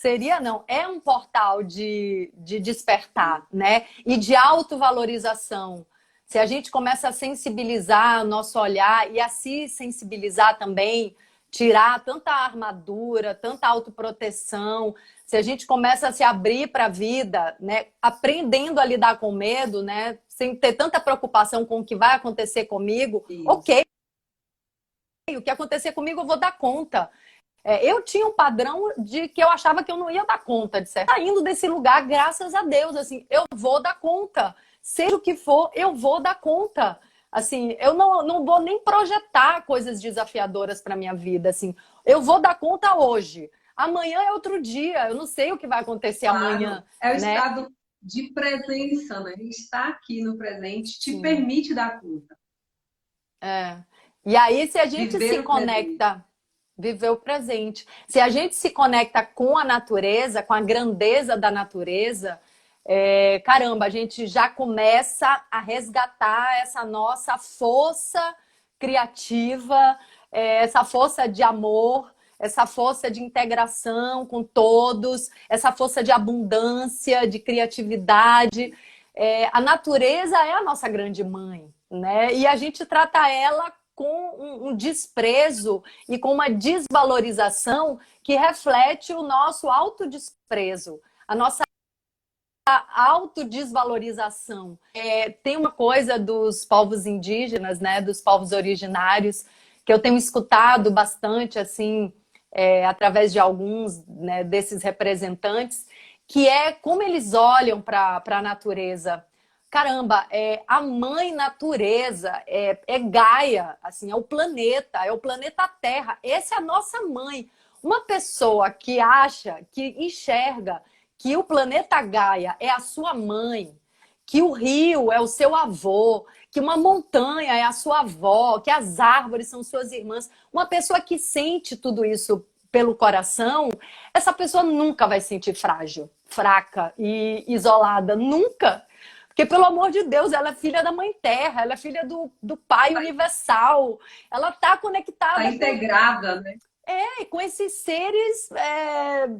Speaker 2: é um portal de despertar, né? E de autovalorização. Se a gente começa a sensibilizar o nosso olhar e a se sensibilizar também, tirar tanta armadura, tanta autoproteção, se a gente começa a se abrir para a vida, né, aprendendo a lidar com medo, né, sem ter tanta preocupação com o que vai acontecer comigo, ok, o que acontecer comigo eu vou dar conta. Eu tinha um padrão de que eu achava que eu não ia dar conta de certo. Saindo desse lugar, graças a Deus, assim, eu vou dar conta. Seja o que for, eu vou dar conta. Assim, eu não vou nem projetar coisas desafiadoras para minha vida. Assim, eu vou dar conta hoje. Amanhã é outro dia. Eu não sei o que vai acontecer amanhã.
Speaker 1: É o estado de presença, né? Estar aqui no presente te permite dar conta.
Speaker 2: E aí, se a gente se conecta, viver o presente. Se a gente se conecta com a natureza, com a grandeza da natureza, caramba, a gente já começa a resgatar essa nossa força criativa, essa força de amor, essa força de integração com todos, essa força de abundância, de criatividade. A natureza é a nossa grande mãe, né? E a gente trata ela com um desprezo e com uma desvalorização que reflete o nosso autodesprezo, a nossa autodesvalorização. Tem uma coisa dos povos indígenas, né, dos povos originários, que eu tenho escutado bastante, assim, através de alguns, né, desses representantes, que é como eles olham para a natureza. Caramba, a mãe natureza, Gaia, assim, é o planeta Terra. Essa é a nossa mãe. Uma pessoa que acha, que enxerga que o planeta Gaia é a sua mãe, que o rio é o seu avô, que uma montanha é a sua avó, que as árvores são suas irmãs. Uma pessoa que sente tudo isso pelo coração, essa pessoa nunca vai se sentir frágil, fraca e isolada. Nunca. Porque, pelo amor de Deus, ela é filha da Mãe Terra, ela é filha do Pai Universal. Ela está
Speaker 1: Está
Speaker 2: conectada
Speaker 1: integrada, né?
Speaker 2: com esses seres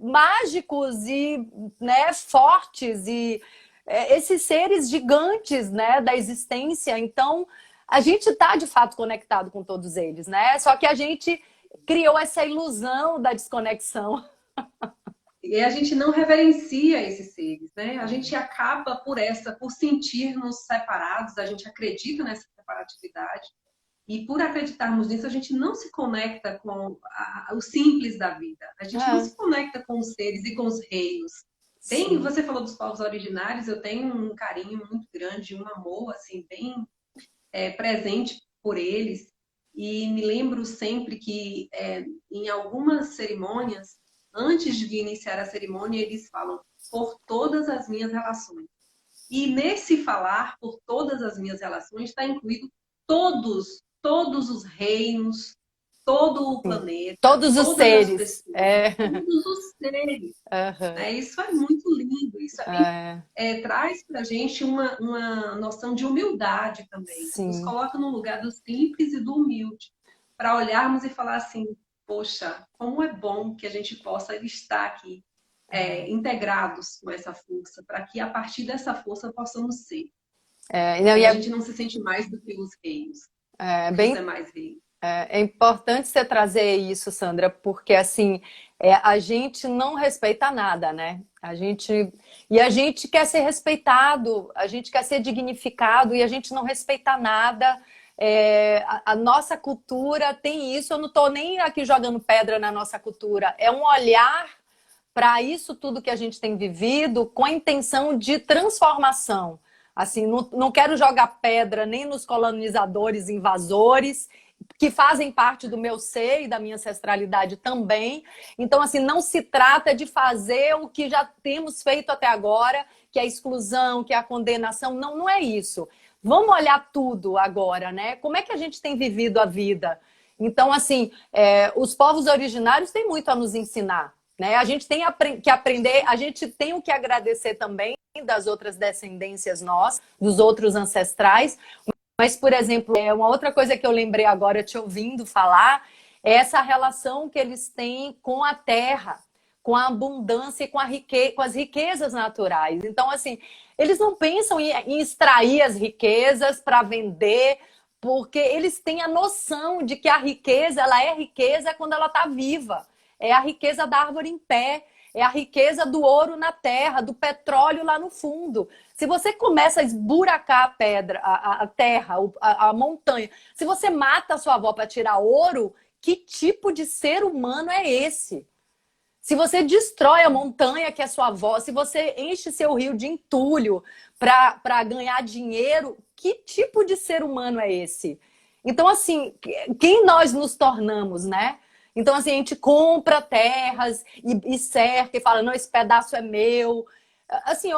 Speaker 2: mágicos e, né, fortes e esses seres gigantes, né, da existência. Então, a gente está de fato conectado com todos eles, né? Só que a gente criou essa ilusão da desconexão.
Speaker 1: E a gente não reverencia esses seres, né? A gente acaba por sentir-nos separados, a gente acredita nessa separatividade. E por acreditarmos nisso, a gente não se conecta com o simples da vida. A gente não se conecta com os seres e com os reinos. Você falou dos povos originários, eu tenho um carinho muito grande, um amor assim bem presente por eles. E me lembro sempre que em algumas cerimônias, antes de iniciar a cerimônia, eles falam por todas as minhas relações. E nesse falar por todas as minhas relações está incluído todos os reinos, todo o planeta,
Speaker 2: todos os seres.
Speaker 1: Todos os seres.
Speaker 2: Uhum.
Speaker 1: Isso é muito lindo. Isso traz para a gente uma noção de humildade também.
Speaker 2: Sim.
Speaker 1: Nos coloca no lugar do simples e do humilde. Para olharmos e falar assim, poxa, como é bom que a gente possa estar aqui integrados com essa força, para que a partir dessa força possamos ser. A gente não se sente mais do que os reinos. Os demais reinos.
Speaker 2: É importante você trazer isso, Sandra, porque assim, a gente não respeita nada, né? A gente quer ser respeitado, a gente quer ser dignificado e a gente não respeita nada. A nossa cultura tem isso, eu não estou nem aqui jogando pedra na nossa cultura, é um olhar para isso tudo que a gente tem vivido com a intenção de transformação. Assim, não quero jogar pedra nem nos colonizadores, invasores, que fazem parte do meu ser e da minha ancestralidade também. Então, assim, não se trata de fazer o que já temos feito até agora, que é a exclusão, que é a condenação. Não, não é isso. Vamos olhar tudo agora, né? Como é que a gente tem vivido a vida? Então, assim, os povos originários têm muito a nos ensinar, né? A gente tem que aprender, a gente tem o que agradecer também das outras descendências nossas, dos outros ancestrais. Mas, por exemplo, uma outra coisa que eu lembrei agora te ouvindo falar é essa relação que eles têm com a terra, com a abundância e com as riquezas naturais. Então, assim, eles não pensam em extrair as riquezas para vender, porque eles têm a noção de que a riqueza, ela é riqueza quando ela está viva. É a riqueza da árvore em pé, é a riqueza do ouro na terra, do petróleo lá no fundo. Se você começa a esburacar a pedra, a terra, a montanha, se você mata a sua avó para tirar ouro, que tipo de ser humano é esse? Se você destrói a montanha que é sua avó, se você enche seu rio de entulho para ganhar dinheiro, que tipo de ser humano é esse? Então, assim, quem nós nos tornamos, né? Então, assim, a gente compra terras e cerca e fala, não, esse pedaço é meu. Assim,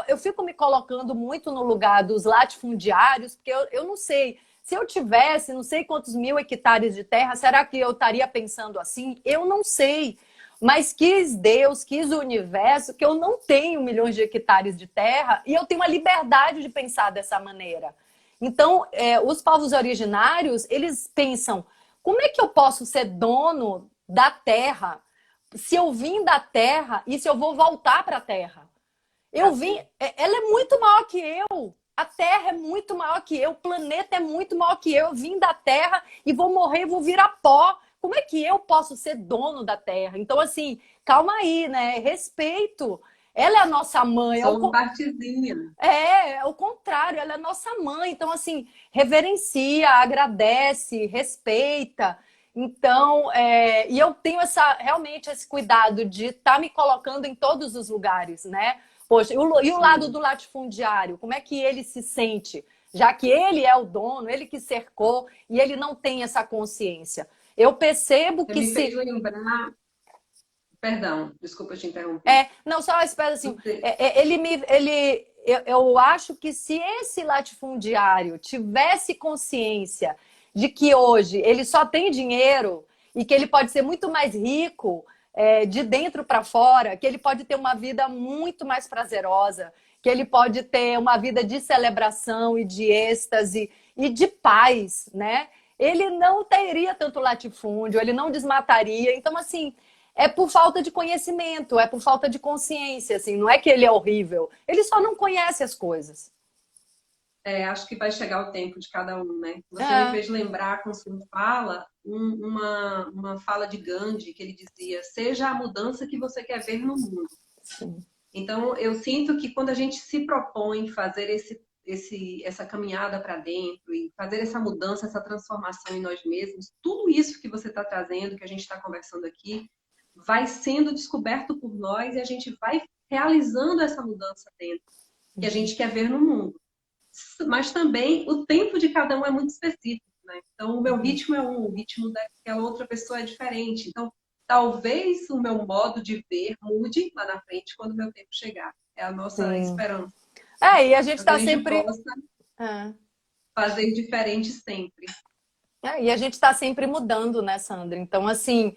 Speaker 2: eu fico me colocando muito no lugar dos latifundiários, porque eu não sei, se eu tivesse não sei quantos 1000 hectares de terra, será que eu estaria pensando assim? Eu não sei. Mas quis Deus, quis o universo, que eu não tenho milhões de hectares de terra e eu tenho a liberdade de pensar dessa maneira. Então, os povos originários, eles pensam, como é que eu posso ser dono da terra se eu vim da terra e se eu vou voltar para a terra? Ela é muito maior que eu. A terra é muito maior que eu. O planeta é muito maior que eu. Eu vim da terra e vou morrer, vou virar pó. Como é que eu posso ser dono da terra? Então, assim, calma aí, né? Respeito. Ela é a nossa mãe.
Speaker 1: Só uma partezinha.
Speaker 2: É o contrário, ela é nossa mãe. Então, assim, reverencia, agradece, respeita. Então, e eu tenho realmente esse cuidado de estar me colocando em todos os lugares, né? Poxa, e o lado do latifundiário, como é que ele se sente? Já que ele é o dono, ele que cercou e ele não tem essa consciência. Eu percebo que
Speaker 1: se... Me lembrar... Perdão, desculpa te interromper.
Speaker 2: Não, só espera assim. Eu acho que se esse latifundiário tivesse consciência de que hoje ele só tem dinheiro e que ele pode ser muito mais rico de dentro para fora, que ele pode ter uma vida muito mais prazerosa, que ele pode ter uma vida de celebração e de êxtase e de paz, né? Ele não teria tanto latifúndio, ele não desmataria. Então, assim, é por falta de conhecimento, é por falta de consciência, assim, não é que ele é horrível, ele só não conhece as coisas.
Speaker 1: Acho que vai chegar o tempo de cada um, né? Você me
Speaker 2: É,
Speaker 1: fez lembrar, com sua fala, uma fala de Gandhi, que ele dizia: seja a mudança que você quer ver no mundo.
Speaker 2: sim.
Speaker 1: Então, eu sinto que quando a gente se propõe fazer essa caminhada para dentro e fazer essa mudança, essa transformação em nós mesmos, tudo isso que você está trazendo, que a gente está conversando aqui, vai sendo descoberto por nós e a gente vai realizando essa mudança dentro, que a gente quer ver no mundo. Mas também o tempo de cada um é muito específico, né? Então, o meu ritmo é um, o ritmo daquela outra pessoa é diferente. Então, talvez o meu modo de ver mude lá na frente quando o meu tempo chegar. É a nossa
Speaker 2: Sim.
Speaker 1: esperança.
Speaker 2: E a gente
Speaker 1: Mas que a
Speaker 2: está
Speaker 1: gente
Speaker 2: sempre.
Speaker 1: possa
Speaker 2: É.
Speaker 1: fazer diferente sempre.
Speaker 2: E a gente está sempre mudando, né, Sandra? Então, assim,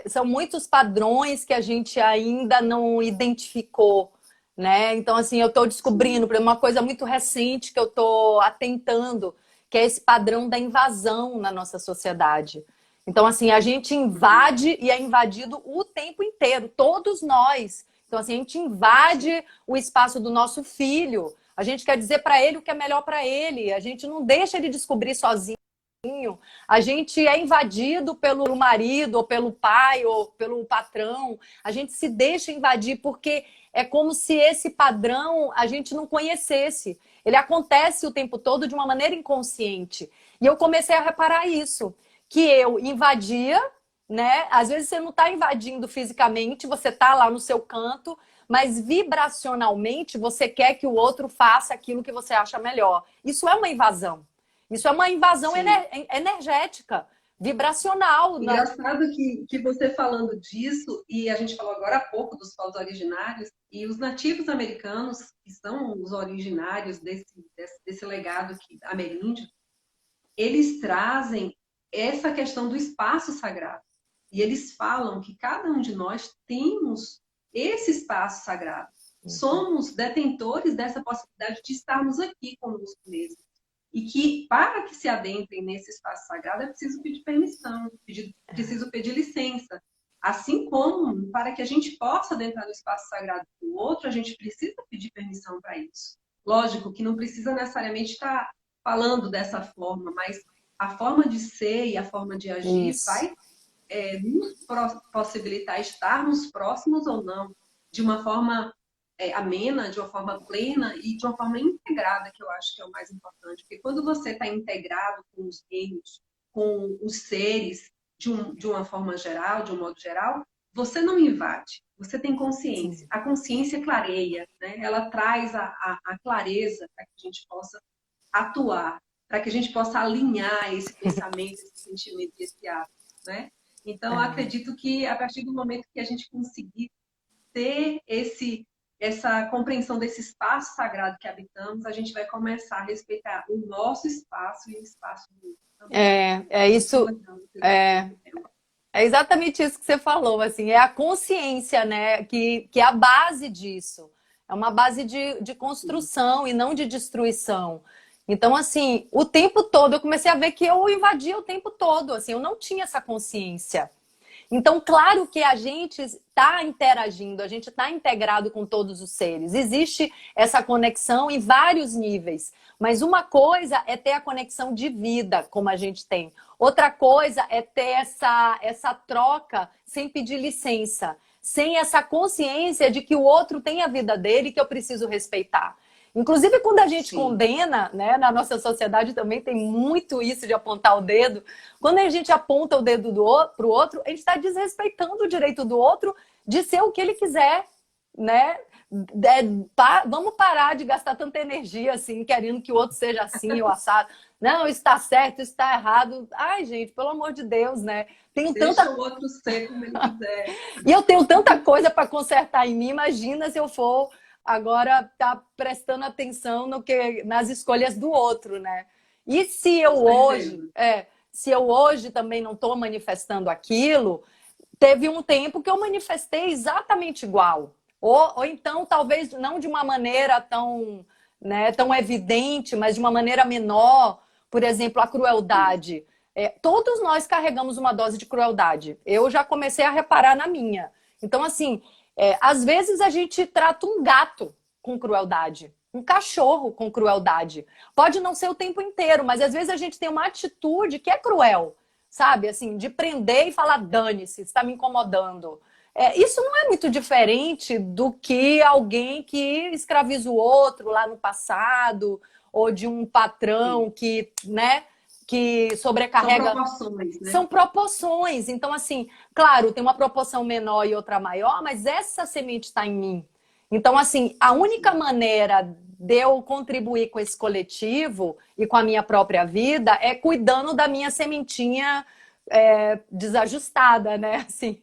Speaker 2: são muitos padrões que a gente ainda não identificou, né? Então, assim, eu estou descobrindo,
Speaker 1: Sim.
Speaker 2: por exemplo, uma coisa muito recente que eu estou atentando, que é esse padrão da invasão na nossa sociedade. Então, assim, a gente invade e é invadido o tempo inteiro, todos nós. Então, assim, a gente invade o espaço do nosso filho. A gente quer dizer para ele o que é melhor para ele. A gente não deixa ele descobrir sozinho. A gente é invadido pelo marido, ou pelo pai, ou pelo patrão. A gente se deixa invadir porque é como se esse padrão a gente não conhecesse. Ele acontece o tempo todo de uma maneira inconsciente. E eu comecei a reparar isso, que eu invadia, né? Às vezes você não está invadindo fisicamente, você está lá no seu canto, mas vibracionalmente você quer que o outro faça aquilo que você acha melhor. Isso é uma invasão. Isso é uma invasão
Speaker 1: Sim.
Speaker 2: energética, vibracional.
Speaker 1: Engraçado que você falando disso, e a gente falou agora há pouco dos povos originários, e os nativos americanos, que são os originários desse legado ameríndio, eles trazem essa questão do espaço sagrado. E eles falam que cada um de nós temos esse espaço sagrado. Somos detentores dessa possibilidade de estarmos aqui conosco mesmo. E que, para que se adentrem nesse espaço sagrado, é preciso pedir permissão, preciso pedir licença. Assim como, para que a gente possa adentrar no espaço sagrado do outro, a gente precisa pedir permissão para isso. Lógico que não precisa necessariamente estar falando dessa forma, mas a forma de ser e a forma de agir
Speaker 2: Isso.
Speaker 1: vai nos possibilitar estarmos próximos ou não, de uma forma amena, de uma forma plena e de uma forma integrada, que eu acho que é o mais importante. Porque quando você está integrado com os reinos, com os seres, de uma forma geral, de um modo geral, você não invade, você tem consciência.
Speaker 2: Sim.
Speaker 1: A consciência clareia, né? Ela traz a clareza para que a gente possa atuar, para que a gente possa alinhar esse pensamento, esse sentimento e esse ato, né? Então, acredito que a partir do momento que a gente conseguir ter essa compreensão desse espaço sagrado que habitamos, a gente vai começar a respeitar o nosso espaço e o espaço do outro também.
Speaker 2: É
Speaker 1: Muito
Speaker 2: isso.
Speaker 1: legal você trazer
Speaker 2: É,
Speaker 1: esse tema.
Speaker 2: é exatamente isso que você falou, assim, é a consciência, né, que é a base disso. É uma base de
Speaker 1: Sim,
Speaker 2: construção e não de destruição. Então, assim, o tempo todo eu comecei a ver que eu invadia o tempo todo, assim, eu não tinha essa consciência. Então, claro que a gente está interagindo, a gente está integrado com todos os seres. Existe essa conexão em vários níveis. Mas uma coisa é ter a conexão de vida, como a gente tem. Outra coisa é ter essa troca sem pedir licença, sem essa consciência de que o outro tem a vida dele e que eu preciso respeitar. Inclusive, quando a gente
Speaker 1: sim,
Speaker 2: condena, né, na nossa sociedade também tem muito isso de apontar o dedo. Quando a gente aponta o dedo para o outro, a gente está desrespeitando o direito do outro de ser o que ele quiser, né? Vamos parar de gastar tanta energia assim, querendo que o outro seja assim ou assado. Não, isso está certo, isso está errado. Ai, gente, pelo amor de Deus, né? Tenho
Speaker 1: deixa
Speaker 2: tanta
Speaker 1: o outro ser como ele quiser.
Speaker 2: e eu tenho tanta coisa para consertar em mim. Imagina se eu for agora estar prestando atenção no que nas escolhas do outro, né? E se eu
Speaker 1: Com
Speaker 2: hoje,
Speaker 1: certeza.
Speaker 2: se eu hoje também não estou manifestando aquilo, teve um tempo que eu manifestei exatamente igual. Ou então, talvez não de uma maneira tão, né, tão evidente, mas de uma maneira menor. Por exemplo, a crueldade. Todos nós carregamos uma dose de crueldade. Eu já comecei a reparar na minha. Então, assim, às vezes a gente trata um gato com crueldade, um cachorro com crueldade. Pode não ser o tempo inteiro, mas às vezes a gente tem uma atitude que é cruel, sabe? Assim, de prender e falar, dane-se, está me incomodando. Isso não é muito diferente do que alguém que escraviza o outro lá no passado, ou de um patrão que, né, que sobrecarrega.
Speaker 1: São proporções, né?
Speaker 2: São proporções. Então, assim, claro, tem uma proporção menor e outra maior, mas essa semente está em mim. Então, assim, a única maneira de eu contribuir com esse coletivo e com a minha própria vida é cuidando da minha sementinha desajustada, né? Assim,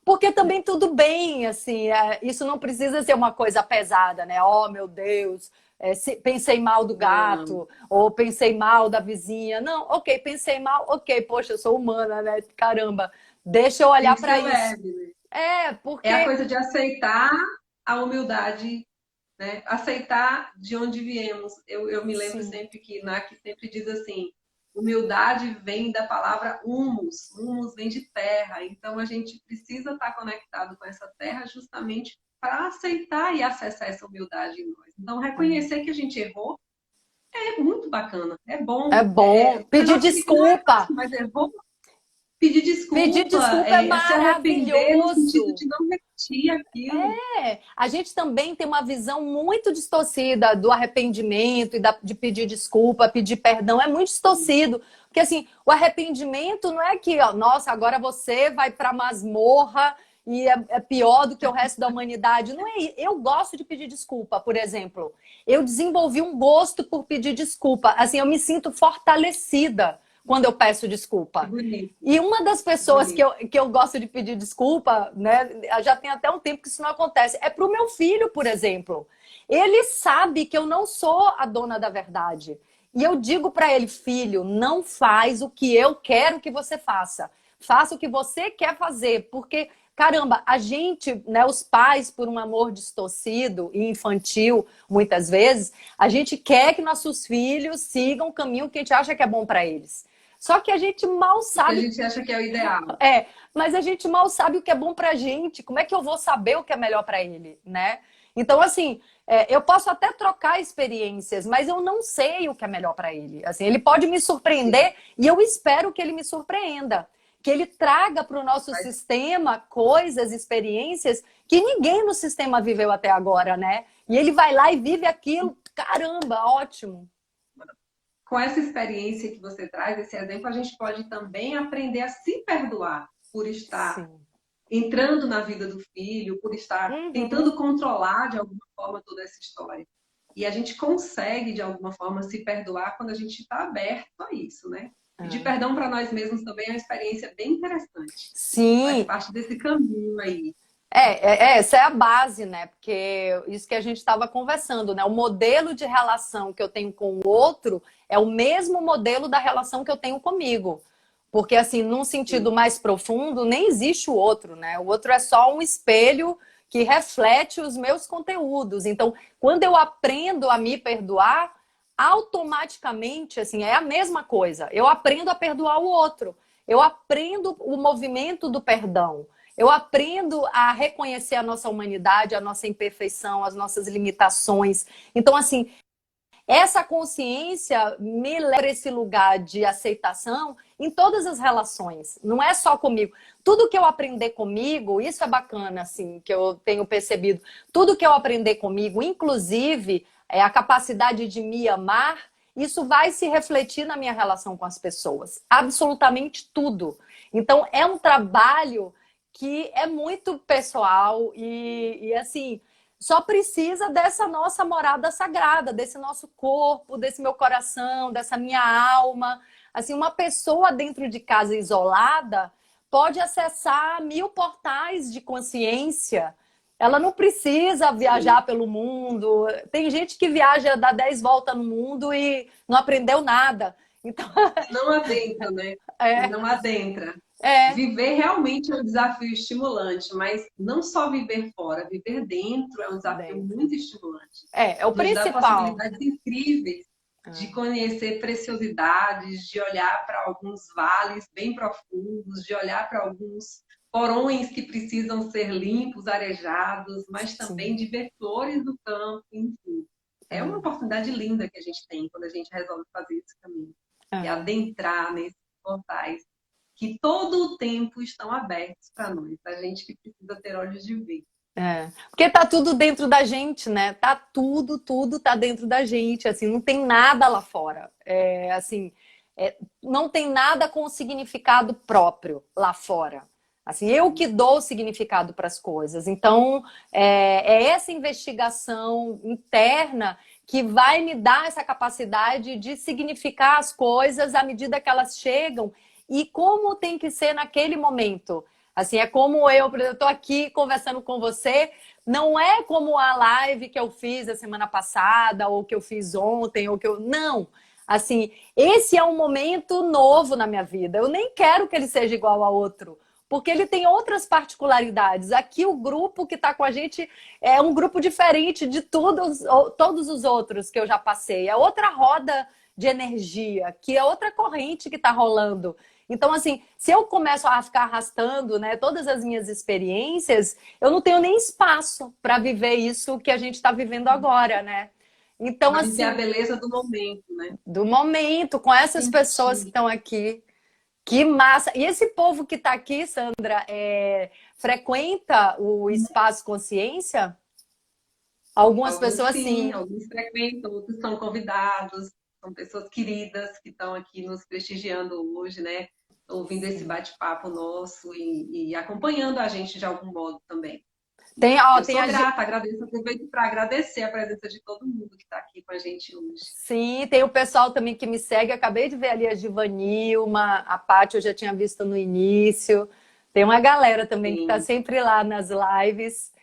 Speaker 2: porque também tudo bem, assim, isso não precisa ser uma coisa pesada, né? Oh, meu Deus, pensei mal do gato, ou pensei mal da vizinha. Não, ok, pensei mal, ok, poxa, eu sou humana, né? Caramba, deixa eu olhar para isso.
Speaker 1: Leve, né?
Speaker 2: Porque...
Speaker 1: É a coisa de aceitar a humildade, né? Aceitar de onde viemos. Eu me lembro
Speaker 2: Sim.
Speaker 1: sempre que Naki sempre diz assim, humildade vem da palavra humus, humus vem de terra, então a gente precisa estar conectado com essa terra justamente para aceitar e acessar essa humildade em nós. Então, reconhecer que a gente errou é muito bacana, é bom.
Speaker 2: É bom. Pedir
Speaker 1: Não é
Speaker 2: desculpa.
Speaker 1: fácil, mas é bom pedir desculpa.
Speaker 2: Pedir desculpa é
Speaker 1: Se arrepender no sentido
Speaker 2: maravilhoso.
Speaker 1: de não repetir aquilo.
Speaker 2: A gente também tem uma visão muito distorcida do arrependimento e de pedir desculpa, pedir perdão. É muito distorcido. Porque, assim, o arrependimento não é que, ó, nossa, agora você vai para a masmorra e é pior do que o resto da humanidade. Não é isso. Eu gosto de pedir desculpa, por exemplo. Eu desenvolvi um gosto por pedir desculpa. Assim, eu me sinto fortalecida quando eu peço desculpa.
Speaker 1: Bonito.
Speaker 2: E uma das pessoas que eu gosto de pedir desculpa, né, já tem até um tempo que isso não acontece, é pro meu filho, por exemplo. Ele sabe que eu não sou a dona da verdade. E eu digo para ele, filho, não faz o que eu quero que você faça. Faça o que você quer fazer, porque, caramba, a gente, né, os pais, por um amor distorcido e infantil, muitas vezes, a gente quer que nossos filhos sigam o caminho que a gente acha que é bom para eles. Só que a gente mal sabe.
Speaker 1: A gente acha que é o ideal.
Speaker 2: Mas a gente mal sabe o que é bom pra gente. Como é que eu vou saber o que é melhor para ele, né? Então, assim, eu posso até trocar experiências, mas eu não sei o que é melhor para ele. Assim, ele pode me surpreender e eu espero que ele me surpreenda. Que ele traga para o nosso sistema coisas, experiências que ninguém no sistema viveu até agora, né? E ele vai lá e vive aquilo. Caramba, ótimo.
Speaker 1: Com essa experiência que você traz, esse exemplo, a gente pode também aprender a se perdoar por estar entrando na vida do filho, por estar tentando controlar de alguma forma toda essa história. E a gente consegue, de alguma forma, se perdoar quando a gente está aberto a isso, né? Pedir perdão para nós mesmos também é uma experiência bem interessante.
Speaker 2: Sim.
Speaker 1: Faz parte desse caminho aí.
Speaker 2: Essa é a base, né? Porque isso que a gente estava conversando, né? O modelo de relação que eu tenho com o outro é o mesmo modelo da relação que eu tenho comigo. Porque, assim, num sentido mais profundo, nem existe o outro, né? O outro é só um espelho que reflete os meus conteúdos. Então, quando eu aprendo a me perdoar, automaticamente, assim, é a mesma coisa. Eu aprendo a perdoar o outro. Eu aprendo o movimento do perdão. Eu aprendo a reconhecer a nossa humanidade, a nossa imperfeição, as nossas limitações. Então, assim, essa consciência me leva a esse lugar de aceitação em todas as relações. Não é só comigo. Tudo que eu aprender comigo, isso é bacana, assim, que eu tenho percebido. Tudo que eu aprender comigo, inclusive a capacidade de me amar, isso vai se refletir na minha relação com as pessoas. Absolutamente tudo. Então, é um trabalho que é muito pessoal e assim, só precisa dessa nossa morada sagrada, desse nosso corpo, desse meu coração, dessa minha alma. Assim, uma pessoa dentro de casa isolada pode acessar 1000 portais de consciência. Ela não precisa viajar pelo mundo. Tem gente que viaja, dá 10 voltas no mundo e não aprendeu nada. Então,
Speaker 1: Não adentra, né?
Speaker 2: é,
Speaker 1: Não adentra.
Speaker 2: é,
Speaker 1: Viver realmente é um desafio estimulante, mas não só viver fora, viver dentro é um desafio
Speaker 2: dentro.
Speaker 1: muito estimulante.
Speaker 2: É o
Speaker 1: Nos dá
Speaker 2: principal.
Speaker 1: possibilidades incríveis de conhecer preciosidades, de olhar para alguns vales bem profundos, de olhar para alguns porões que precisam ser limpos, arejados, mas também
Speaker 2: Sim.
Speaker 1: de ver flores do campo, enfim. É uma oportunidade linda que a gente tem quando a gente resolve fazer esse caminho, e
Speaker 2: É.
Speaker 1: adentrar nesses portais que todo o tempo estão abertos para nós, a gente que precisa ter olhos de ver.
Speaker 2: É. Porque tá tudo dentro da gente, né? Tá tudo tá dentro da gente, assim, não tem nada lá fora. Assim, não tem nada com significado próprio lá fora. Assim, eu que dou significado para as coisas. Então, é essa investigação interna que vai me dar essa capacidade de significar as coisas à medida que elas chegam e como tem que ser naquele momento. Assim, é como eu, por exemplo, estou aqui conversando com você, não é como a live que eu fiz a semana passada, ou que eu fiz ontem, ou que eu. Não! Assim, esse é um momento novo na minha vida. Eu nem quero que ele seja igual a outro, porque ele tem outras particularidades. Aqui, o grupo que está com a gente é um grupo diferente de todos os outros que eu já passei. É outra roda de energia, que é outra corrente que está rolando. Então, assim, se eu começo a ficar arrastando, né, todas as minhas experiências, eu não tenho nem espaço para viver isso que a gente está vivendo agora, né? Então,
Speaker 1: Para viver a
Speaker 2: assim,
Speaker 1: beleza do momento, né?
Speaker 2: do momento, com essas pessoas que
Speaker 1: Sentir.
Speaker 2: estão aqui, que massa! E esse povo que está aqui, Sandra, frequenta o Espaço Consciência? Algumas
Speaker 1: Alguns
Speaker 2: pessoas
Speaker 1: sim,
Speaker 2: sim.
Speaker 1: alguns frequentam, outros são convidados, são pessoas queridas que estão aqui nos prestigiando hoje, né? Ouvindo esse
Speaker 2: Sim.
Speaker 1: bate-papo nosso e acompanhando a gente de algum modo também.
Speaker 2: Tem, ó,
Speaker 1: Eu
Speaker 2: tem
Speaker 1: sou
Speaker 2: a,
Speaker 1: grata, agradeço, aproveito para agradecer a presença de todo mundo que está aqui com a gente hoje.
Speaker 2: Sim, tem o pessoal também que me segue. Acabei de ver ali a Givanilma, a Paty eu já tinha visto no início. Tem uma galera também que está
Speaker 1: Sim,
Speaker 2: sempre lá nas lives.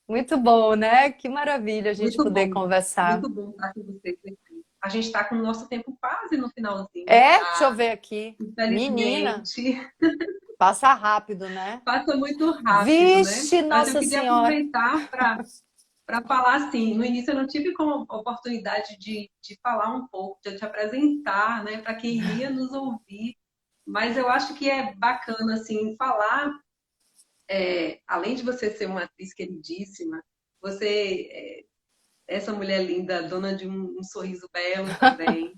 Speaker 2: Muito bom, né? Que maravilha a gente poder conversar.
Speaker 1: muito bom estar com vocês aqui. A gente está com o nosso tempo quase no finalzinho,
Speaker 2: Deixa eu
Speaker 1: já,
Speaker 2: ver aqui. Menina,
Speaker 1: infelizmente.
Speaker 2: passa rápido, né?
Speaker 1: Passa muito rápido, né?
Speaker 2: Vixe,
Speaker 1: Mas eu
Speaker 2: Nossa
Speaker 1: queria
Speaker 2: Senhora.
Speaker 1: aproveitar para falar assim, no início eu não tive como oportunidade de falar um pouco, de te apresentar, né, para quem iria nos ouvir, mas eu acho que é bacana assim falar, além de você ser uma atriz queridíssima, você essa mulher linda, dona de um sorriso belo também,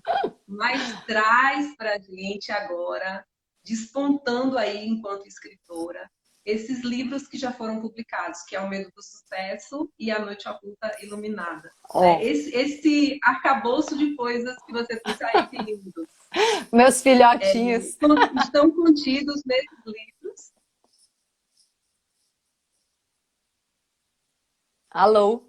Speaker 1: mas traz para a gente agora, despontando aí enquanto escritora, esses livros que já foram publicados, que é O Medo do Sucesso e A Noite Oculta Iluminada. Né?
Speaker 2: Ó,
Speaker 1: Esse arcabouço de coisas que você trouxe aí, que lindo.
Speaker 2: meus filhotinhos.
Speaker 1: Estão contidos nesses livros.
Speaker 2: Alô?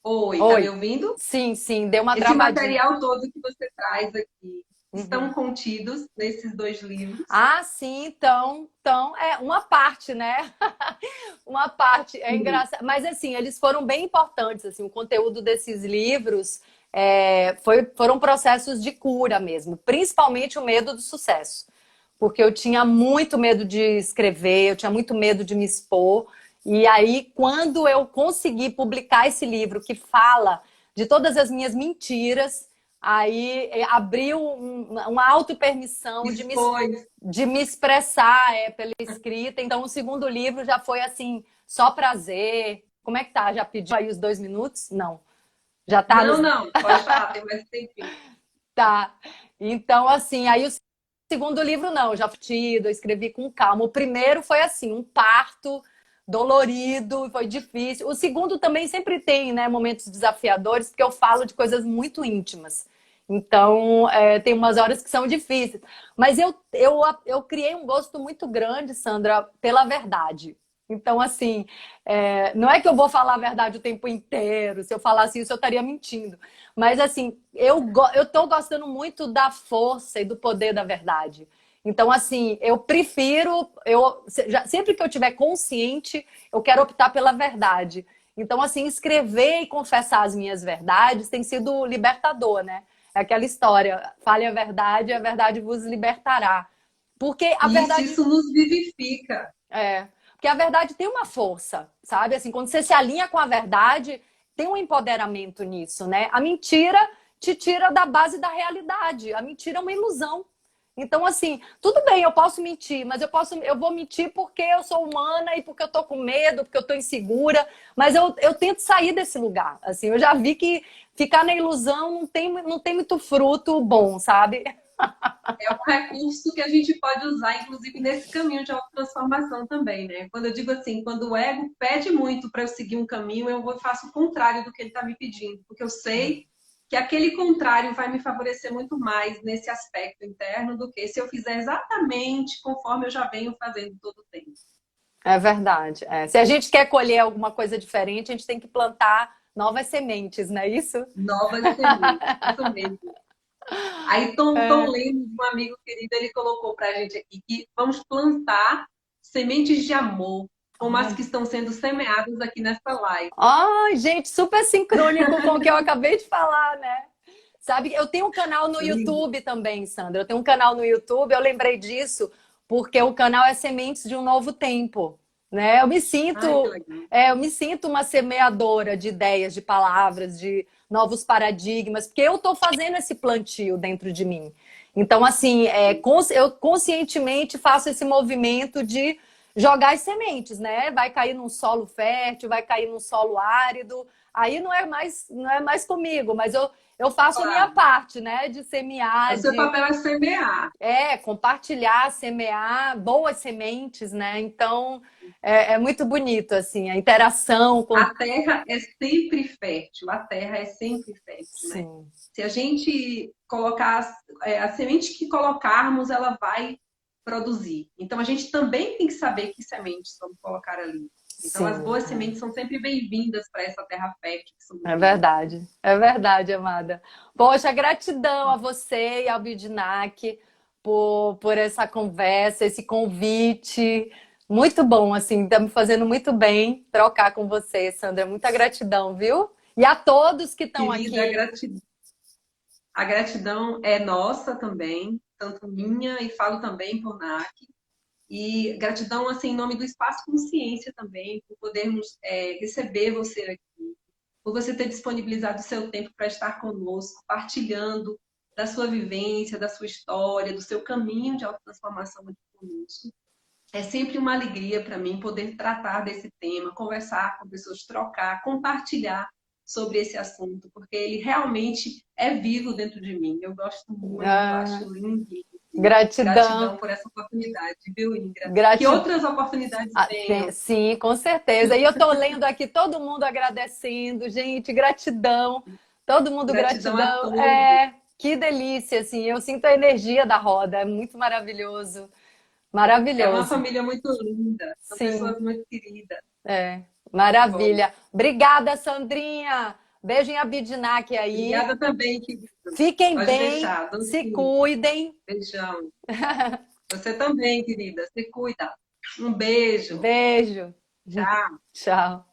Speaker 1: Oi, tá me
Speaker 2: Oi.
Speaker 1: ouvindo?
Speaker 2: Sim, sim, deu uma
Speaker 1: Esse
Speaker 2: travadinha.
Speaker 1: material todo que você traz aqui estão
Speaker 2: Uhum.
Speaker 1: contidos nesses dois livros.
Speaker 2: Ah, sim, então é uma parte, né? Uma parte é
Speaker 1: Sim.
Speaker 2: engraçado, mas assim eles foram bem importantes, assim, o conteúdo desses livros foram processos de cura mesmo, principalmente o medo do sucesso, porque eu tinha muito medo de escrever, eu tinha muito medo de me expor, e aí quando eu consegui publicar esse livro que fala de todas as minhas mentiras, aí abriu uma autopermissão
Speaker 1: Expôs.
Speaker 2: de me expressar pela escrita. Então, o segundo livro já foi assim, só prazer. Como é que tá? Já pediu aí os 2 minutos? Não. Já tá
Speaker 1: Não,
Speaker 2: nos.
Speaker 1: não, pode falar, tem mais tempinho.
Speaker 2: Tá. Então, assim, aí o segundo livro não, eu já tido, eu escrevi com calma. O primeiro foi assim, um parto dolorido, foi difícil. O segundo também sempre tem, né, momentos desafiadores, porque eu falo de coisas muito íntimas. Então, tem umas horas que são difíceis. Mas eu criei um gosto muito grande, Sandra, pela verdade. Então, assim, não é que eu vou falar a verdade o tempo inteiro. Se eu falasse isso, eu estaria mentindo. Mas, assim, eu tô gostando muito da força e do poder da verdade. Então, assim, eu prefiro, sempre que eu tiver consciente, eu quero optar pela verdade. Então, assim, escrever e confessar as minhas verdades tem sido libertador, né? É aquela história, fale a verdade vos libertará. Porque a verdade...
Speaker 1: Isso nos vivifica.
Speaker 2: Porque a verdade tem uma força, sabe? Assim, quando você se alinha com a verdade, tem um empoderamento nisso, né? A mentira te tira da base da realidade. A mentira é uma ilusão. Então, assim, tudo bem, eu posso mentir, mas eu vou mentir porque eu sou humana e porque eu tô com medo, porque eu tô insegura, mas eu tento sair desse lugar. Assim, eu já vi que ficar na ilusão não tem muito fruto bom, sabe?
Speaker 1: É um recurso que a gente pode usar, inclusive, nesse caminho de autotransformação também, né? Quando eu digo assim, quando o ego pede muito para eu seguir um caminho, eu vou faço o contrário do que ele está me pedindo, porque eu sei que aquele contrário vai me favorecer muito mais nesse aspecto interno do que se eu fizer exatamente conforme eu já venho fazendo todo o tempo.
Speaker 2: É verdade. Se a gente quer colher alguma coisa diferente, a gente tem que plantar novas sementes, não é isso?
Speaker 1: Novas sementes, isso mesmo. Aí Tom Lemos, um amigo querido, ele colocou para a gente aqui que vamos plantar sementes de amor, como as que estão sendo semeadas aqui nessa live.
Speaker 2: Ai, gente, super sincrônico com o que eu acabei de falar, né? Sabe, eu tenho um canal no
Speaker 1: Lindo.
Speaker 2: YouTube também, Sandra. Eu tenho um canal no YouTube, eu lembrei disso, porque o canal é Sementes de um Novo Tempo, né?
Speaker 1: Ai, que legal.
Speaker 2: Eu me sinto uma semeadora de ideias, de palavras, de novos paradigmas, porque eu estou fazendo esse plantio dentro de mim. Então, assim, eu conscientemente faço esse movimento de jogar as sementes, né? Vai cair num solo fértil, vai cair num solo árido. Aí não é mais comigo, mas eu faço a minha
Speaker 1: Claro.
Speaker 2: parte, né? De semear,
Speaker 1: O seu
Speaker 2: de
Speaker 1: papel é semear.
Speaker 2: compartilhar, semear boas sementes, né? Então é muito bonito assim a interação com.
Speaker 1: A terra é sempre fértil, a terra é sempre fértil, né?
Speaker 2: Sim,
Speaker 1: Se a gente colocar, a semente que colocarmos, ela vai produzir. Então, a gente também tem que saber que sementes vamos colocar ali. Então, as
Speaker 2: sim.
Speaker 1: boas sementes são sempre bem-vindas para essa terra fértil que somos nós.
Speaker 2: É verdade, amada. Poxa, gratidão a você e ao Bidinac por essa conversa, esse convite. Muito bom, assim, tá me fazendo muito bem trocar com você, Sandra. Muita gratidão, viu? E a todos que estão
Speaker 1: Querida,
Speaker 2: aqui.
Speaker 1: a gratidão é nossa também, tanto minha e falo também por NAC. E gratidão, assim, em nome do Espaço Consciência também, por podermos receber você aqui, por você ter disponibilizado o seu tempo para estar conosco, partilhando da sua vivência, da sua história, do seu caminho de autotransformação aqui conosco. É sempre uma alegria para mim poder tratar desse tema, conversar com pessoas, trocar, compartilhar sobre esse assunto, porque ele realmente é vivo dentro de mim. Eu gosto muito, eu
Speaker 2: Ah,
Speaker 1: acho lindo.
Speaker 2: gratidão.
Speaker 1: Gratidão por essa oportunidade, viu, Ingra? Que
Speaker 2: Gratidão.
Speaker 1: outras oportunidades venham.
Speaker 2: Sim, com certeza. E eu tô lendo aqui todo mundo agradecendo, gente, gratidão. Todo mundo
Speaker 1: Gratidão a
Speaker 2: gratidão.
Speaker 1: todos.
Speaker 2: Que delícia, assim. Eu sinto a energia da roda, é muito maravilhoso.
Speaker 1: É uma
Speaker 2: Maravilhoso.
Speaker 1: família muito linda, são
Speaker 2: Sim,
Speaker 1: pessoas muito queridas. Bom,
Speaker 2: maravilha. Obrigada, Sandrinha. Beijo em Abidinac aí.
Speaker 1: obrigada também, querida.
Speaker 2: Fiquem
Speaker 1: Pode
Speaker 2: bem,
Speaker 1: deixar,
Speaker 2: se
Speaker 1: Dancinha.
Speaker 2: cuidem.
Speaker 1: Beijão. Você também, querida. Se cuida. Um beijo.
Speaker 2: Beijo.
Speaker 1: Tchau.
Speaker 2: Tchau.